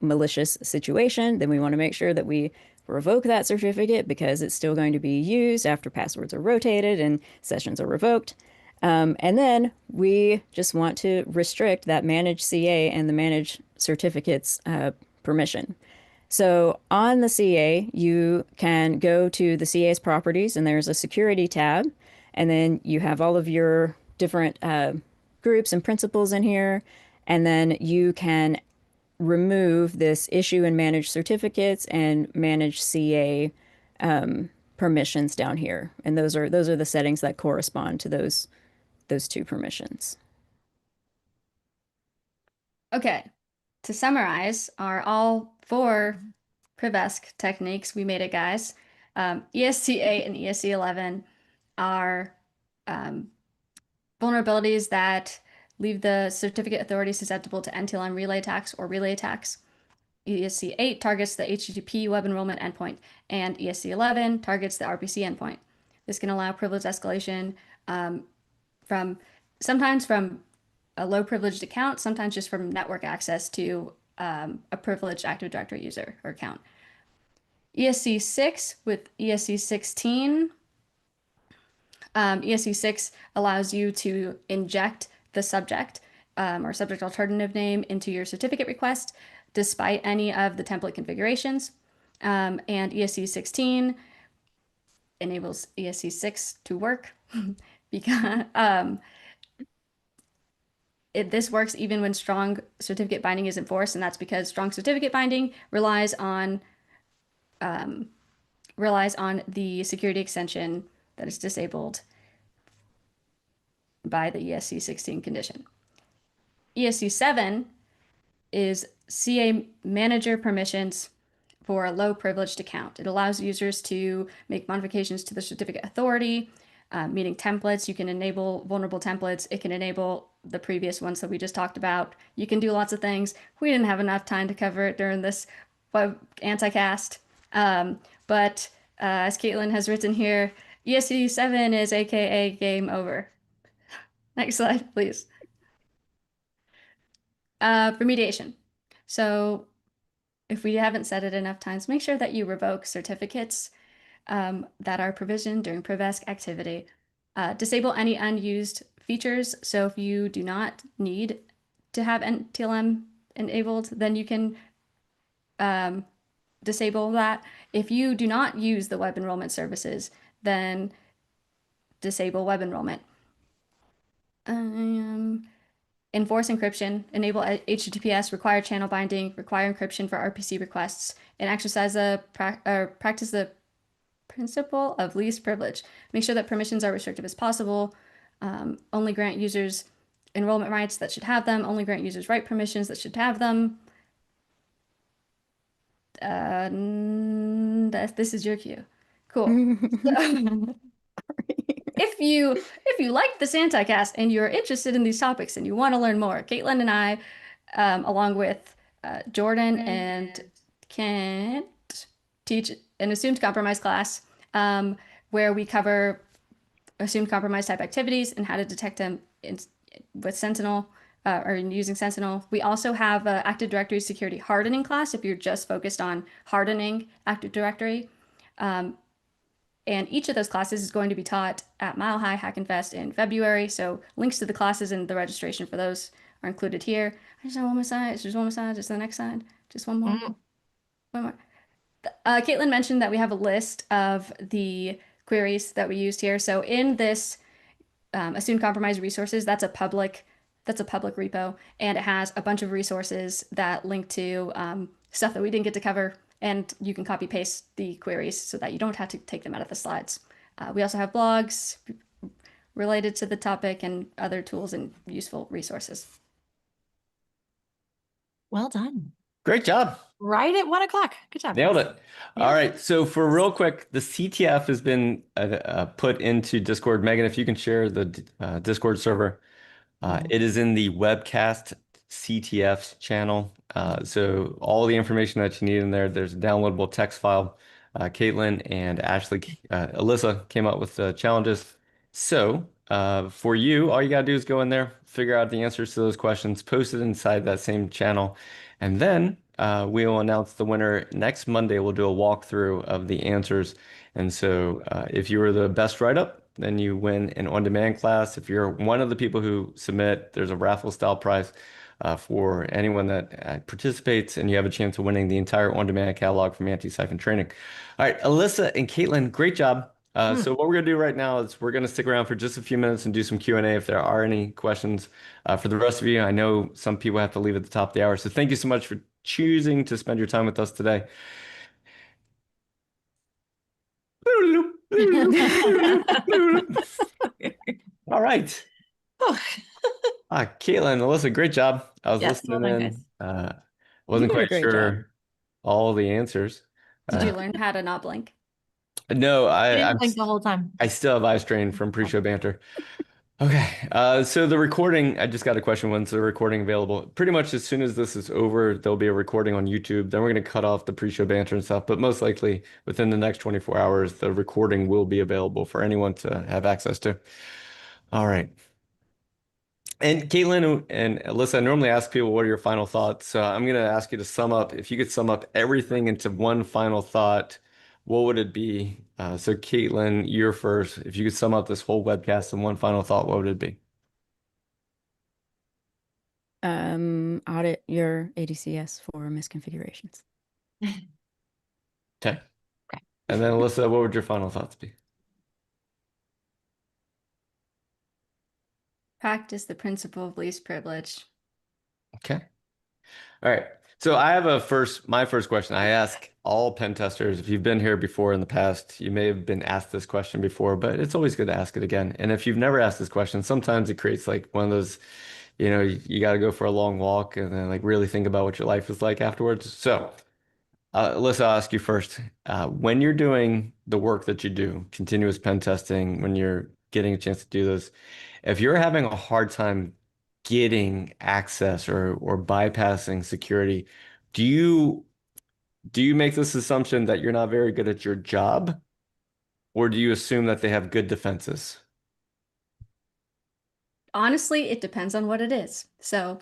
malicious situation, then we want to make sure that we revoke that certificate because it's still going to be used after passwords are rotated and sessions are revoked. And then we just want to restrict that manage CA and the manage certificates permission. So on the CA, you can go to the CA's properties, and there's a security tab, and then you have all of your different groups and principals in here, and then you can remove this issue and manage certificates and manage CA permissions down here, and those are the settings that correspond to those two permissions. Okay, to summarize, are all four Privesk techniques, we made it, guys. ESC8 and ESC11 are vulnerabilities that leave the certificate authority susceptible to NTLM relay attacks or relay attacks. ESC8 targets the HTTP web enrollment endpoint, and ESC11 targets the RPC endpoint. This can allow privilege escalation sometimes from a low privileged account, sometimes just from network access to a privileged Active Directory user or account. ESC6 with ESC16. ESC6 allows you to inject the subject or subject alternative name into your certificate request despite any of the template configurations. And ESC16 enables ESC6 to work because this works even when strong certificate binding is enforced, and that's because strong certificate binding relies on the security extension that is disabled by the ESC16 condition. ESC7 is CA manager permissions for a low privileged account. It allows users to make modifications to the certificate authority, meaning templates. You can enable vulnerable templates. It can enable the previous ones that we just talked about. You can do lots of things. We didn't have enough time to cover it during this web anti-cast. But as Kaitlyn has written here, ESC7 is AKA game over. Next slide, please. Remediation. So if we haven't said it enough times, make sure that you revoke certificates that are provisioned during Privesk activity. Disable any unused features. So if you do not need to have NTLM enabled, then you can disable that. If you do not use the web enrollment services, then disable web enrollment. Enforce encryption, enable HTTPS, require channel binding, require encryption for RPC requests, and exercise practice the principle of least privilege. Make sure that permissions are restrictive as possible. Only grant users enrollment rights that should have them. Only grant users write permissions that should have them. This is your cue. Cool. If you like this anti-cast and you're interested in these topics and you want to learn more, Kaitlyn and I, along with Jordan and Kent, teach an assumed compromise class where we cover assumed compromise type activities and how to detect them with Sentinel or using Sentinel. We also have an Active Directory security hardening class if you're just focused on hardening Active Directory. And each of those classes is going to be taught at Mile High Hack and Fest in February. So links to the classes and the registration for those are included here. I just have one more slide. Just one more slide. Just the next slide. Just one more. One more. Kaitlyn mentioned that we have a list of the queries that we used here. So in this assumed compromise resources, that's a public repo, and it has a bunch of resources that link to stuff that we didn't get to cover. And you can copy paste the queries so that you don't have to take them out of the slides. We also have blogs related to the topic and other tools and useful resources. Well done. Great job. Right at 1 o'clock. Good job. Nailed guys. it. All right. So for real quick, the CTF has been put into Discord. Megan, if you can share the Discord server. It is in the Webcast CTF channel. So all the information that you need in there, there's a downloadable text file. Kaitlyn and Alyssa came up with the challenges. So for you, all you got to do is go in there, figure out the answers to those questions, post it inside that same channel. And then we will announce the winner next Monday. We'll do a walkthrough of the answers. And so if you were the best write-up, then you win an on-demand class. If you're one of the people who submit, there's a raffle style prize. for anyone that participates, and you have a chance of winning the entire on-demand catalog from Anti-Siphon Training. All right, Alyssa and Kaitlyn, great job. So what we're going to do right now is we're going to stick around for just a few minutes and do some Q&A if there are any questions. For the rest of you, I know some people have to leave at the top of the hour, so thank you so much for choosing to spend your time with us today. All right. Kaitlyn, Alyssa, great job. I was Yes, well listening done, in. guys. Wasn't You did a quite great sure all the answers. Did you learn how to not blink? No, I didn't blink the whole time. I still have eye strain from pre-show banter. Okay, so the recording, I just got a question. When's the recording available? Pretty much as soon as this is over, there'll be a recording on YouTube. Then we're going to cut off the pre-show banter and stuff, but most likely within the next 24 hours, the recording will be available for anyone to have access to. All right. And Kaitlyn and Alyssa, I normally ask people, what are your final thoughts? So I'm going to ask you to sum up, if you could sum up everything into one final thought, what would it be? So Kaitlyn, you're first. If you could sum up this whole webcast in one final thought, what would it be? Audit your ADCS for misconfigurations. Okay. And then Alyssa, what would your final thoughts be? Practice the principle of least privilege. Okay. All right. So I have my first question. I ask all pen testers, if you've been here before in the past, you may have been asked this question before, but it's always good to ask it again. And if you've never asked this question, sometimes it creates like one of those, you got to go for a long walk and then like really think about what your life is like afterwards. So, Alyssa, I'll ask you first. When you're doing the work that you do, continuous pen testing, when you're getting a chance to do this, if you're having a hard time getting access or bypassing security, do you make this assumption that you're not very good at your job, or do you assume that they have good defenses? Honestly, it depends on what it is. So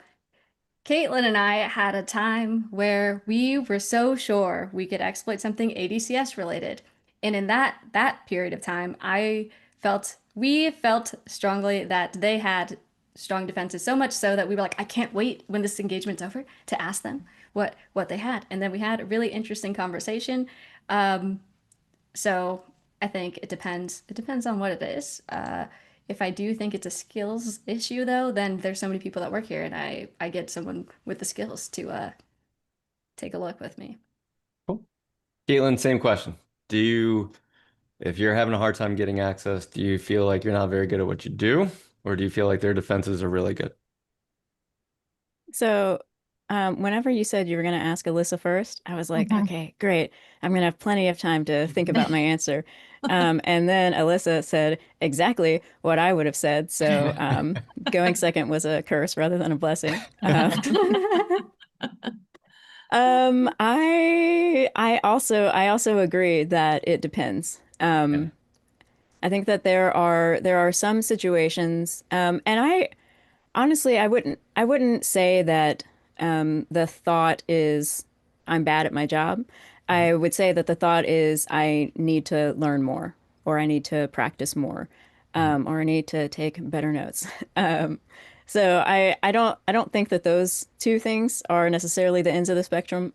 Kaitlyn and I had a time where we were so sure we could exploit something ADCS related. And in that period of time, we felt strongly that they had strong defenses, so much so that we were like, I can't wait when this engagement's over to ask them what they had. And then we had a really interesting conversation. So I think it depends. It depends on what it is. If I do think it's a skills issue, though, then there's so many people that work here, and I get someone with the skills to take a look with me. Cool. Kaitlyn, same question. If you're having a hard time getting access, do you feel like you're not very good at what you do, or do you feel like their defenses are really good? So, whenever you said you were going to ask Alyssa first, I was like, Mhm. okay, great. I'm going to have plenty of time to think about my answer. And then Alyssa said exactly what I would have said. So, going second was a curse rather than a blessing. I also agree that it depends. I think that there are some situations, and I honestly I wouldn't say that the thought is I'm bad at my job. I would say that the thought is I need to learn more, or I need to practice more, or I need to take better notes. So I don't think that those two things are necessarily the ends of the spectrum.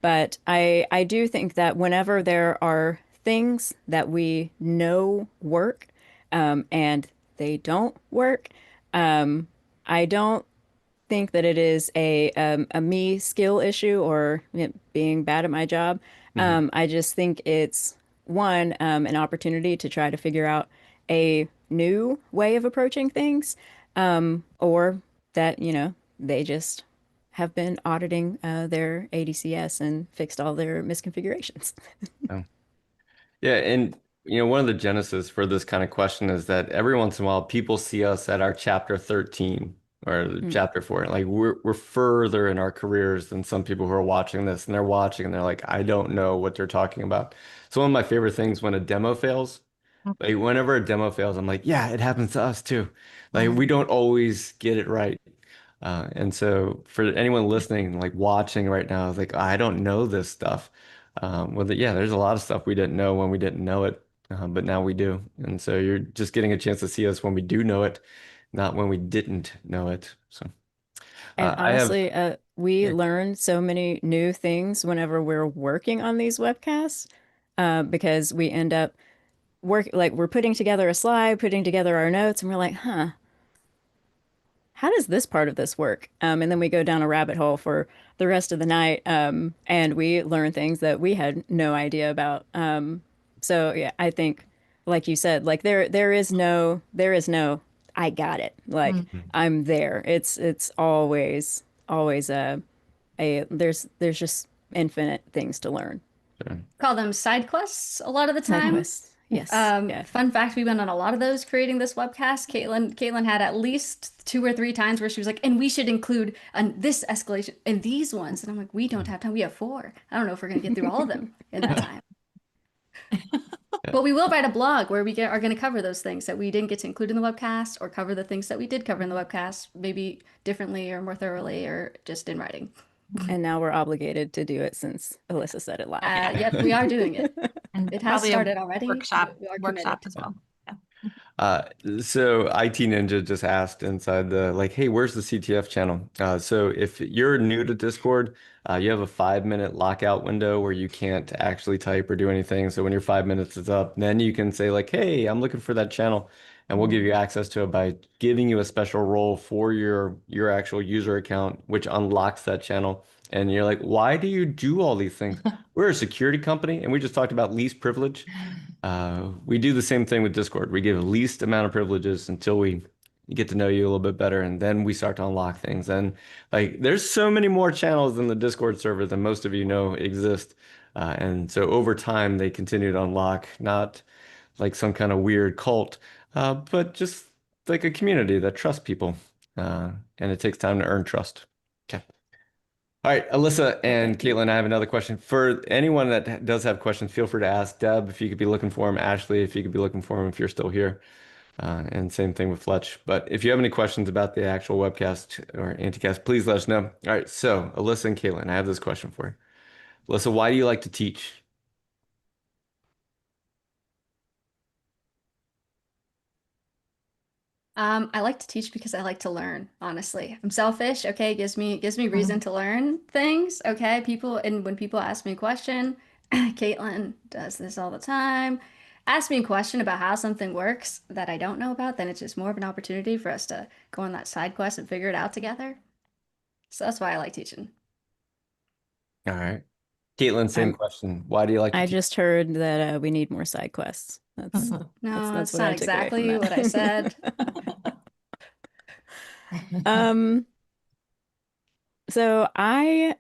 But I do think that whenever there are things that we know work, and they don't work, I don't think that it is a me skill issue or being bad at my job. I just think it's one, an opportunity to try to figure out a new way of approaching things, or that, they just have been auditing their ADCS and fixed all their misconfigurations. Oh. Yeah, and one of the genesis for this kind of question is that every once in a while people see us at our chapter 13 or chapter 4. Like we're further in our careers than some people who are watching this, and they're watching and they're like, I don't know what they're talking about. So one of my favorite things when a demo fails, like whenever a demo fails, I'm like, yeah, it happens to us too. Like we don't always get it right. And so for anyone listening, like watching right now, is like, I don't know this stuff. Yeah, there's a lot of stuff we didn't know when we didn't know it, but now we do. And so you're just getting a chance to see us when we do know it, not when we didn't know it. So, And I have, honestly, we yeah, learn so many new things whenever we're working on these webcasts, because we end up we're putting together a slide, putting together our notes, and we're like, huh, how does this part of this work? And then we go down a rabbit hole for the rest of the night, and we learn things that we had no idea about. So yeah, I think, like you said, like there is no I got it. Like Mm. I'm there. It's always a there's just infinite things to learn. sure. Call them side quests a lot of the Side time. quests, yes, yeah. Fun fact, we went on a lot of those creating this webcast. Kaitlyn had at least 2 or 3 times where she was like, and we should include this escalation and these ones. And I'm like, we don't have time. We have 4. I don't know if we're going to get through all of them in that time. But we will write a blog where are going to cover those things that we didn't get to include in the webcast, or cover the things that we did cover in the webcast, maybe differently or more thoroughly, or just in writing. And now we're obligated to do it since Alyssa said it live. Yep, we are doing it. And It has probably a started already. workshop, We are committed. workshop as well. Yeah. So IT Ninja just asked inside the like, hey, where's the CTF channel? So if you're new to Discord, you have a 5-minute lockout window where you can't actually type or do anything. So when your 5 minutes is up, then you can say like, hey, I'm looking for that channel, and we'll give you access to it by giving you a special role for your actual user account, which unlocks that channel. And you're like, why do you do all these things? We're a security company, and we just talked about least privilege. We do the same thing with Discord. We give the least amount of privileges until we get to know you a little bit better, and then we start to unlock things. And like, there's so many more channels in the Discord server than most of you know exist. And so over time, they continue to unlock, not like some kind of weird cult, but just like a community that trusts people. And it takes time to earn trust. Okay. All right, Alyssa and Kaitlyn, I have another question. For anyone that does have questions, feel free to ask Deb if you could be looking for him, Ashley if you could be looking for him if you're still here, and same thing with Fletch. But if you have any questions about the actual webcast or anticast, please let us know. All right, so Alyssa and Kaitlyn, I have this question for you. Alyssa, why do you like to teach? I like to teach because I like to learn, honestly. I'm selfish, okay? It gives me reason to learn things, okay? When people ask me a question, Kaitlyn does this all the time. Ask me a question about how something works that I don't know about, then it's just more of an opportunity for us to go on that side quest and figure it out together. So that's why I like teaching. All right. Kaitlyn, same I'm- question. Why do you like to I teach? just heard that we need more side quests. That's Mhm. No, that's that's what I not took away from exactly that. what I said. Um, so I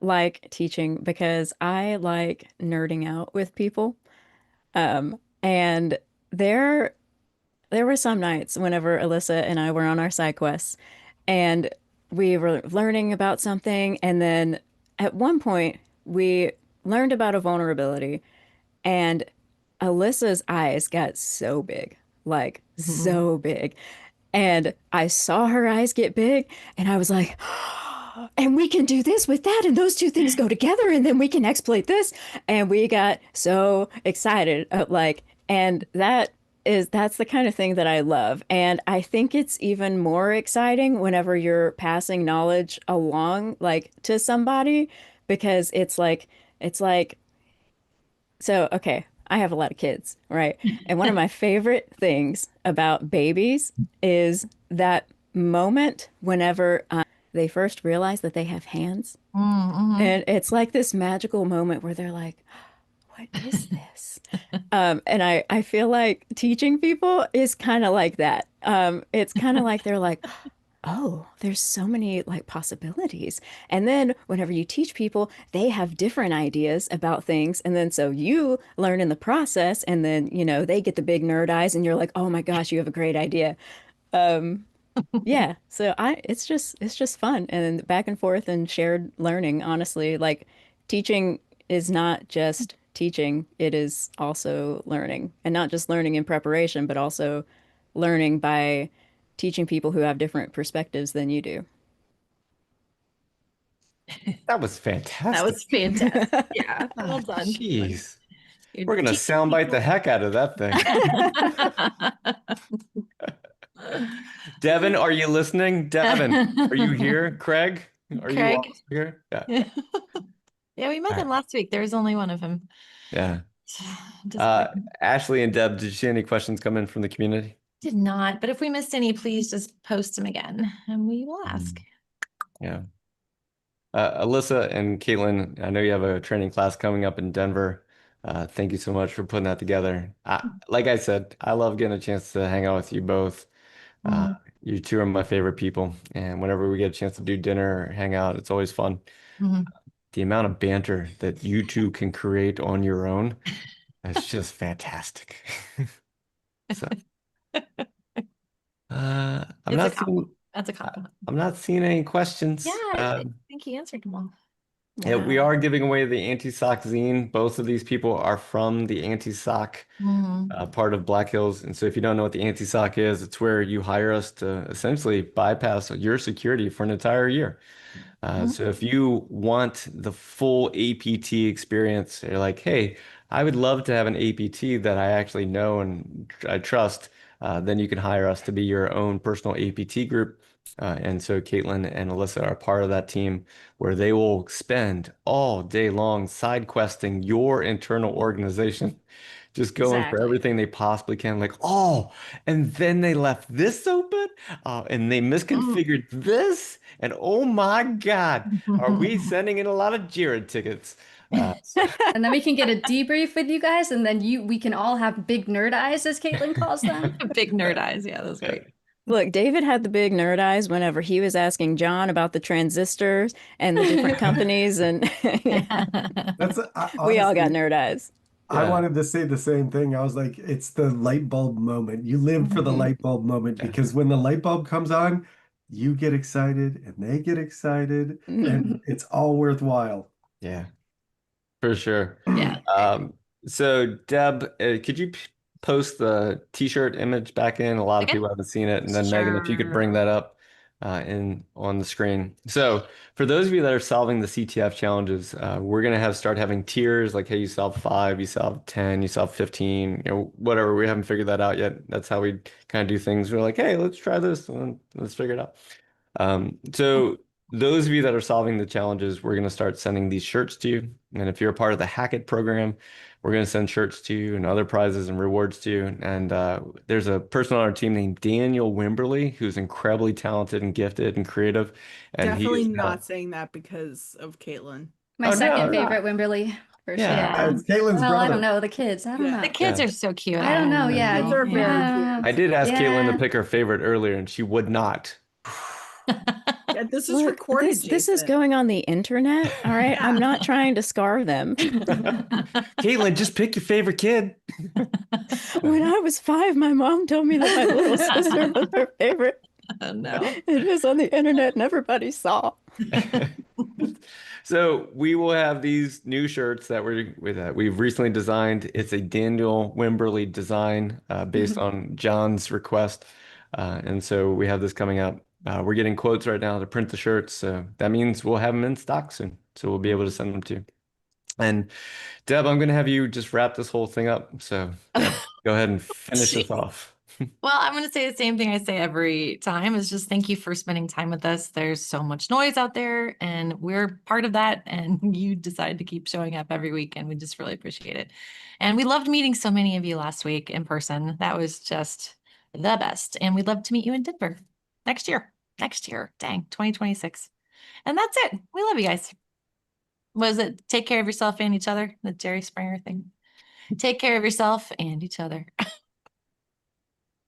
like teaching because I like nerding out with people. And there were some nights whenever Alyssa and I were on our side quests and we were learning about something, and then at one point we learned about a vulnerability, and Alyssa's eyes got so big, like so big. And I saw her eyes get big, and I was like, and we can do this with that, and those two things go together, and then we can exploit this. And we got so excited, and that's the kind of thing that I love. And I think it's even more exciting whenever you're passing knowledge along, like to somebody, because it's like, so, okay, I have a lot of kids, right? And one of my favorite things about babies is that moment whenever they first realize that they have hands. Mm-hmm. And it's like this magical moment where they're like, what is this? And I feel like teaching people is kind of like that. It's kind of like they're like, oh, there's so many like possibilities. And then whenever you teach people, they have different ideas about things. And then so you learn in the process, and then, they get the big nerd eyes and you're like, oh my gosh, you have a great idea. Yeah. So it's just fun and back and forth and shared learning, honestly. Like teaching is not just teaching, it is also learning. And not just learning in preparation, but also learning by teaching people who have different perspectives than you do. That was fantastic. That was fantastic. Yeah. Well done. Kaitlyn. Jeez. You're We're gonna teaching soundbite the people. heck out of that thing. Devin, are you listening? Devin, are you here? Craig, are you Craig. also here? Yeah. Yeah, we met All him right. last week. There was only one of him. Yeah. Disappointing. Ashley and Deb, did you see any questions come in from the community? Did not, but if we missed any, please just post them again and we will ask. Yeah. Alyssa and Kaitlyn, I know you have a training class coming up in Denver. Thank you so much for putting that together. Like I said, I love getting a chance to hang out with you both. Mhm. You two are my favorite people, and whenever we get a chance to do dinner or hang out, it's always fun. Mhm. The amount of banter that you two can create on your own, it's just fantastic. So, I'm It's a not compliment. seeing, That's a compliment. I'm not seeing any questions. Yeah, I think he answered them all. Yeah, we are giving away the anti-sock zine. Both of these people are from the anti-sock Mhm. part of Black Hills. And so if you don't know what the anti-sock is, it's where you hire us to essentially bypass your security for an entire year. Mhm. So if you want the full APT experience, you're like, hey, I would love to have an APT that I actually know and I trust, then you can hire us to be your own personal APT group. And so Kaitlyn and Alyssa are part of that team where they will spend all day long side questing your internal organization, just going for Exactly. everything they possibly can. Like, oh, and then they left this open, and they misconfigured this, and oh my God, are we sending in a lot of Jira tickets? So And then we can get a debrief with you guys, and then we can all have big nerd eyes, as Kaitlyn calls them. Big nerd eyes. Yeah, that's great. Look, David had the big nerd eyes whenever he was asking John about the transistors and the different companies, and That's we all got honestly, nerd eyes. I Yeah. wanted to say the same thing. I was like, it's the light bulb moment. You live for the Mhm. light bulb moment Yeah. because when the light bulb comes on, you get excited and they get excited and it's all worthwhile. Yeah, for sure. Yeah. So Deb, could you post the t-shirt image back in? A lot of Okay. people haven't seen it. And then Megan, if you could bring that up in on the screen. So for those of you that are solving the CTF challenges, we're gonna start having tiers like, hey, you solve 5, you solve 10, you solve 15, whatever. We haven't figured that out yet. That's how we kind of do things. We're like, hey, let's try this and let's figure it out. So those of you that are solving the challenges, we're going to start sending these shirts to you. And if you're a part of the Hack It program, we're going to send shirts to you and other prizes and rewards to you. And there's a person on our team named Daniel Wimberley, who's incredibly talented and gifted and creative. And Definitely he is not saying that because of Kaitlyn. My Oh, second no. favorite Wimberley, for sure. Yeah. It's Caitlin's Well, I brother. don't know. The kids, I don't Yeah. know. The kids Yeah. are so cute. I don't know. Yeah. Kids are very yeah. I did ask Kaitlyn to Yeah. pick her favorite earlier, and she would not. Yeah, this is Look, recorded, this is Jason. going on the internet. All right. I'm not trying to scar them. Caitlin, just pick your favorite kid. When I was 5, my mom told me that my little sister was her favorite. Oh, no. It was on the internet and everybody saw. So we will have these new shirts that we've recently designed. It's a Daniel Wimberley design based on John's request, and so we have this coming up. We're getting quotes right now to print the shirts, so that means we'll have them in stock soon. So we'll be able to send them to you. And Deb, I'm going to have you just wrap this whole thing up. So Deb, go ahead and finish this off. Well, I'm going to say the same thing I say every time is just thank you for spending time with us. There's so much noise out there and we're part of that. And you decided to keep showing up every week and we just really appreciate it. And we loved meeting so many of you last week in person. That was just the best. And we'd love to meet you in Denver next year. Dang, 2026. And that's it. We love you guys. Was it take care of yourself and each other? The Jerry Springer thing. Take care of yourself and each other.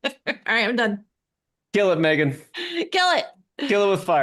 All right, I'm done. Kill it, Megan. Kill it. Kill it with fire.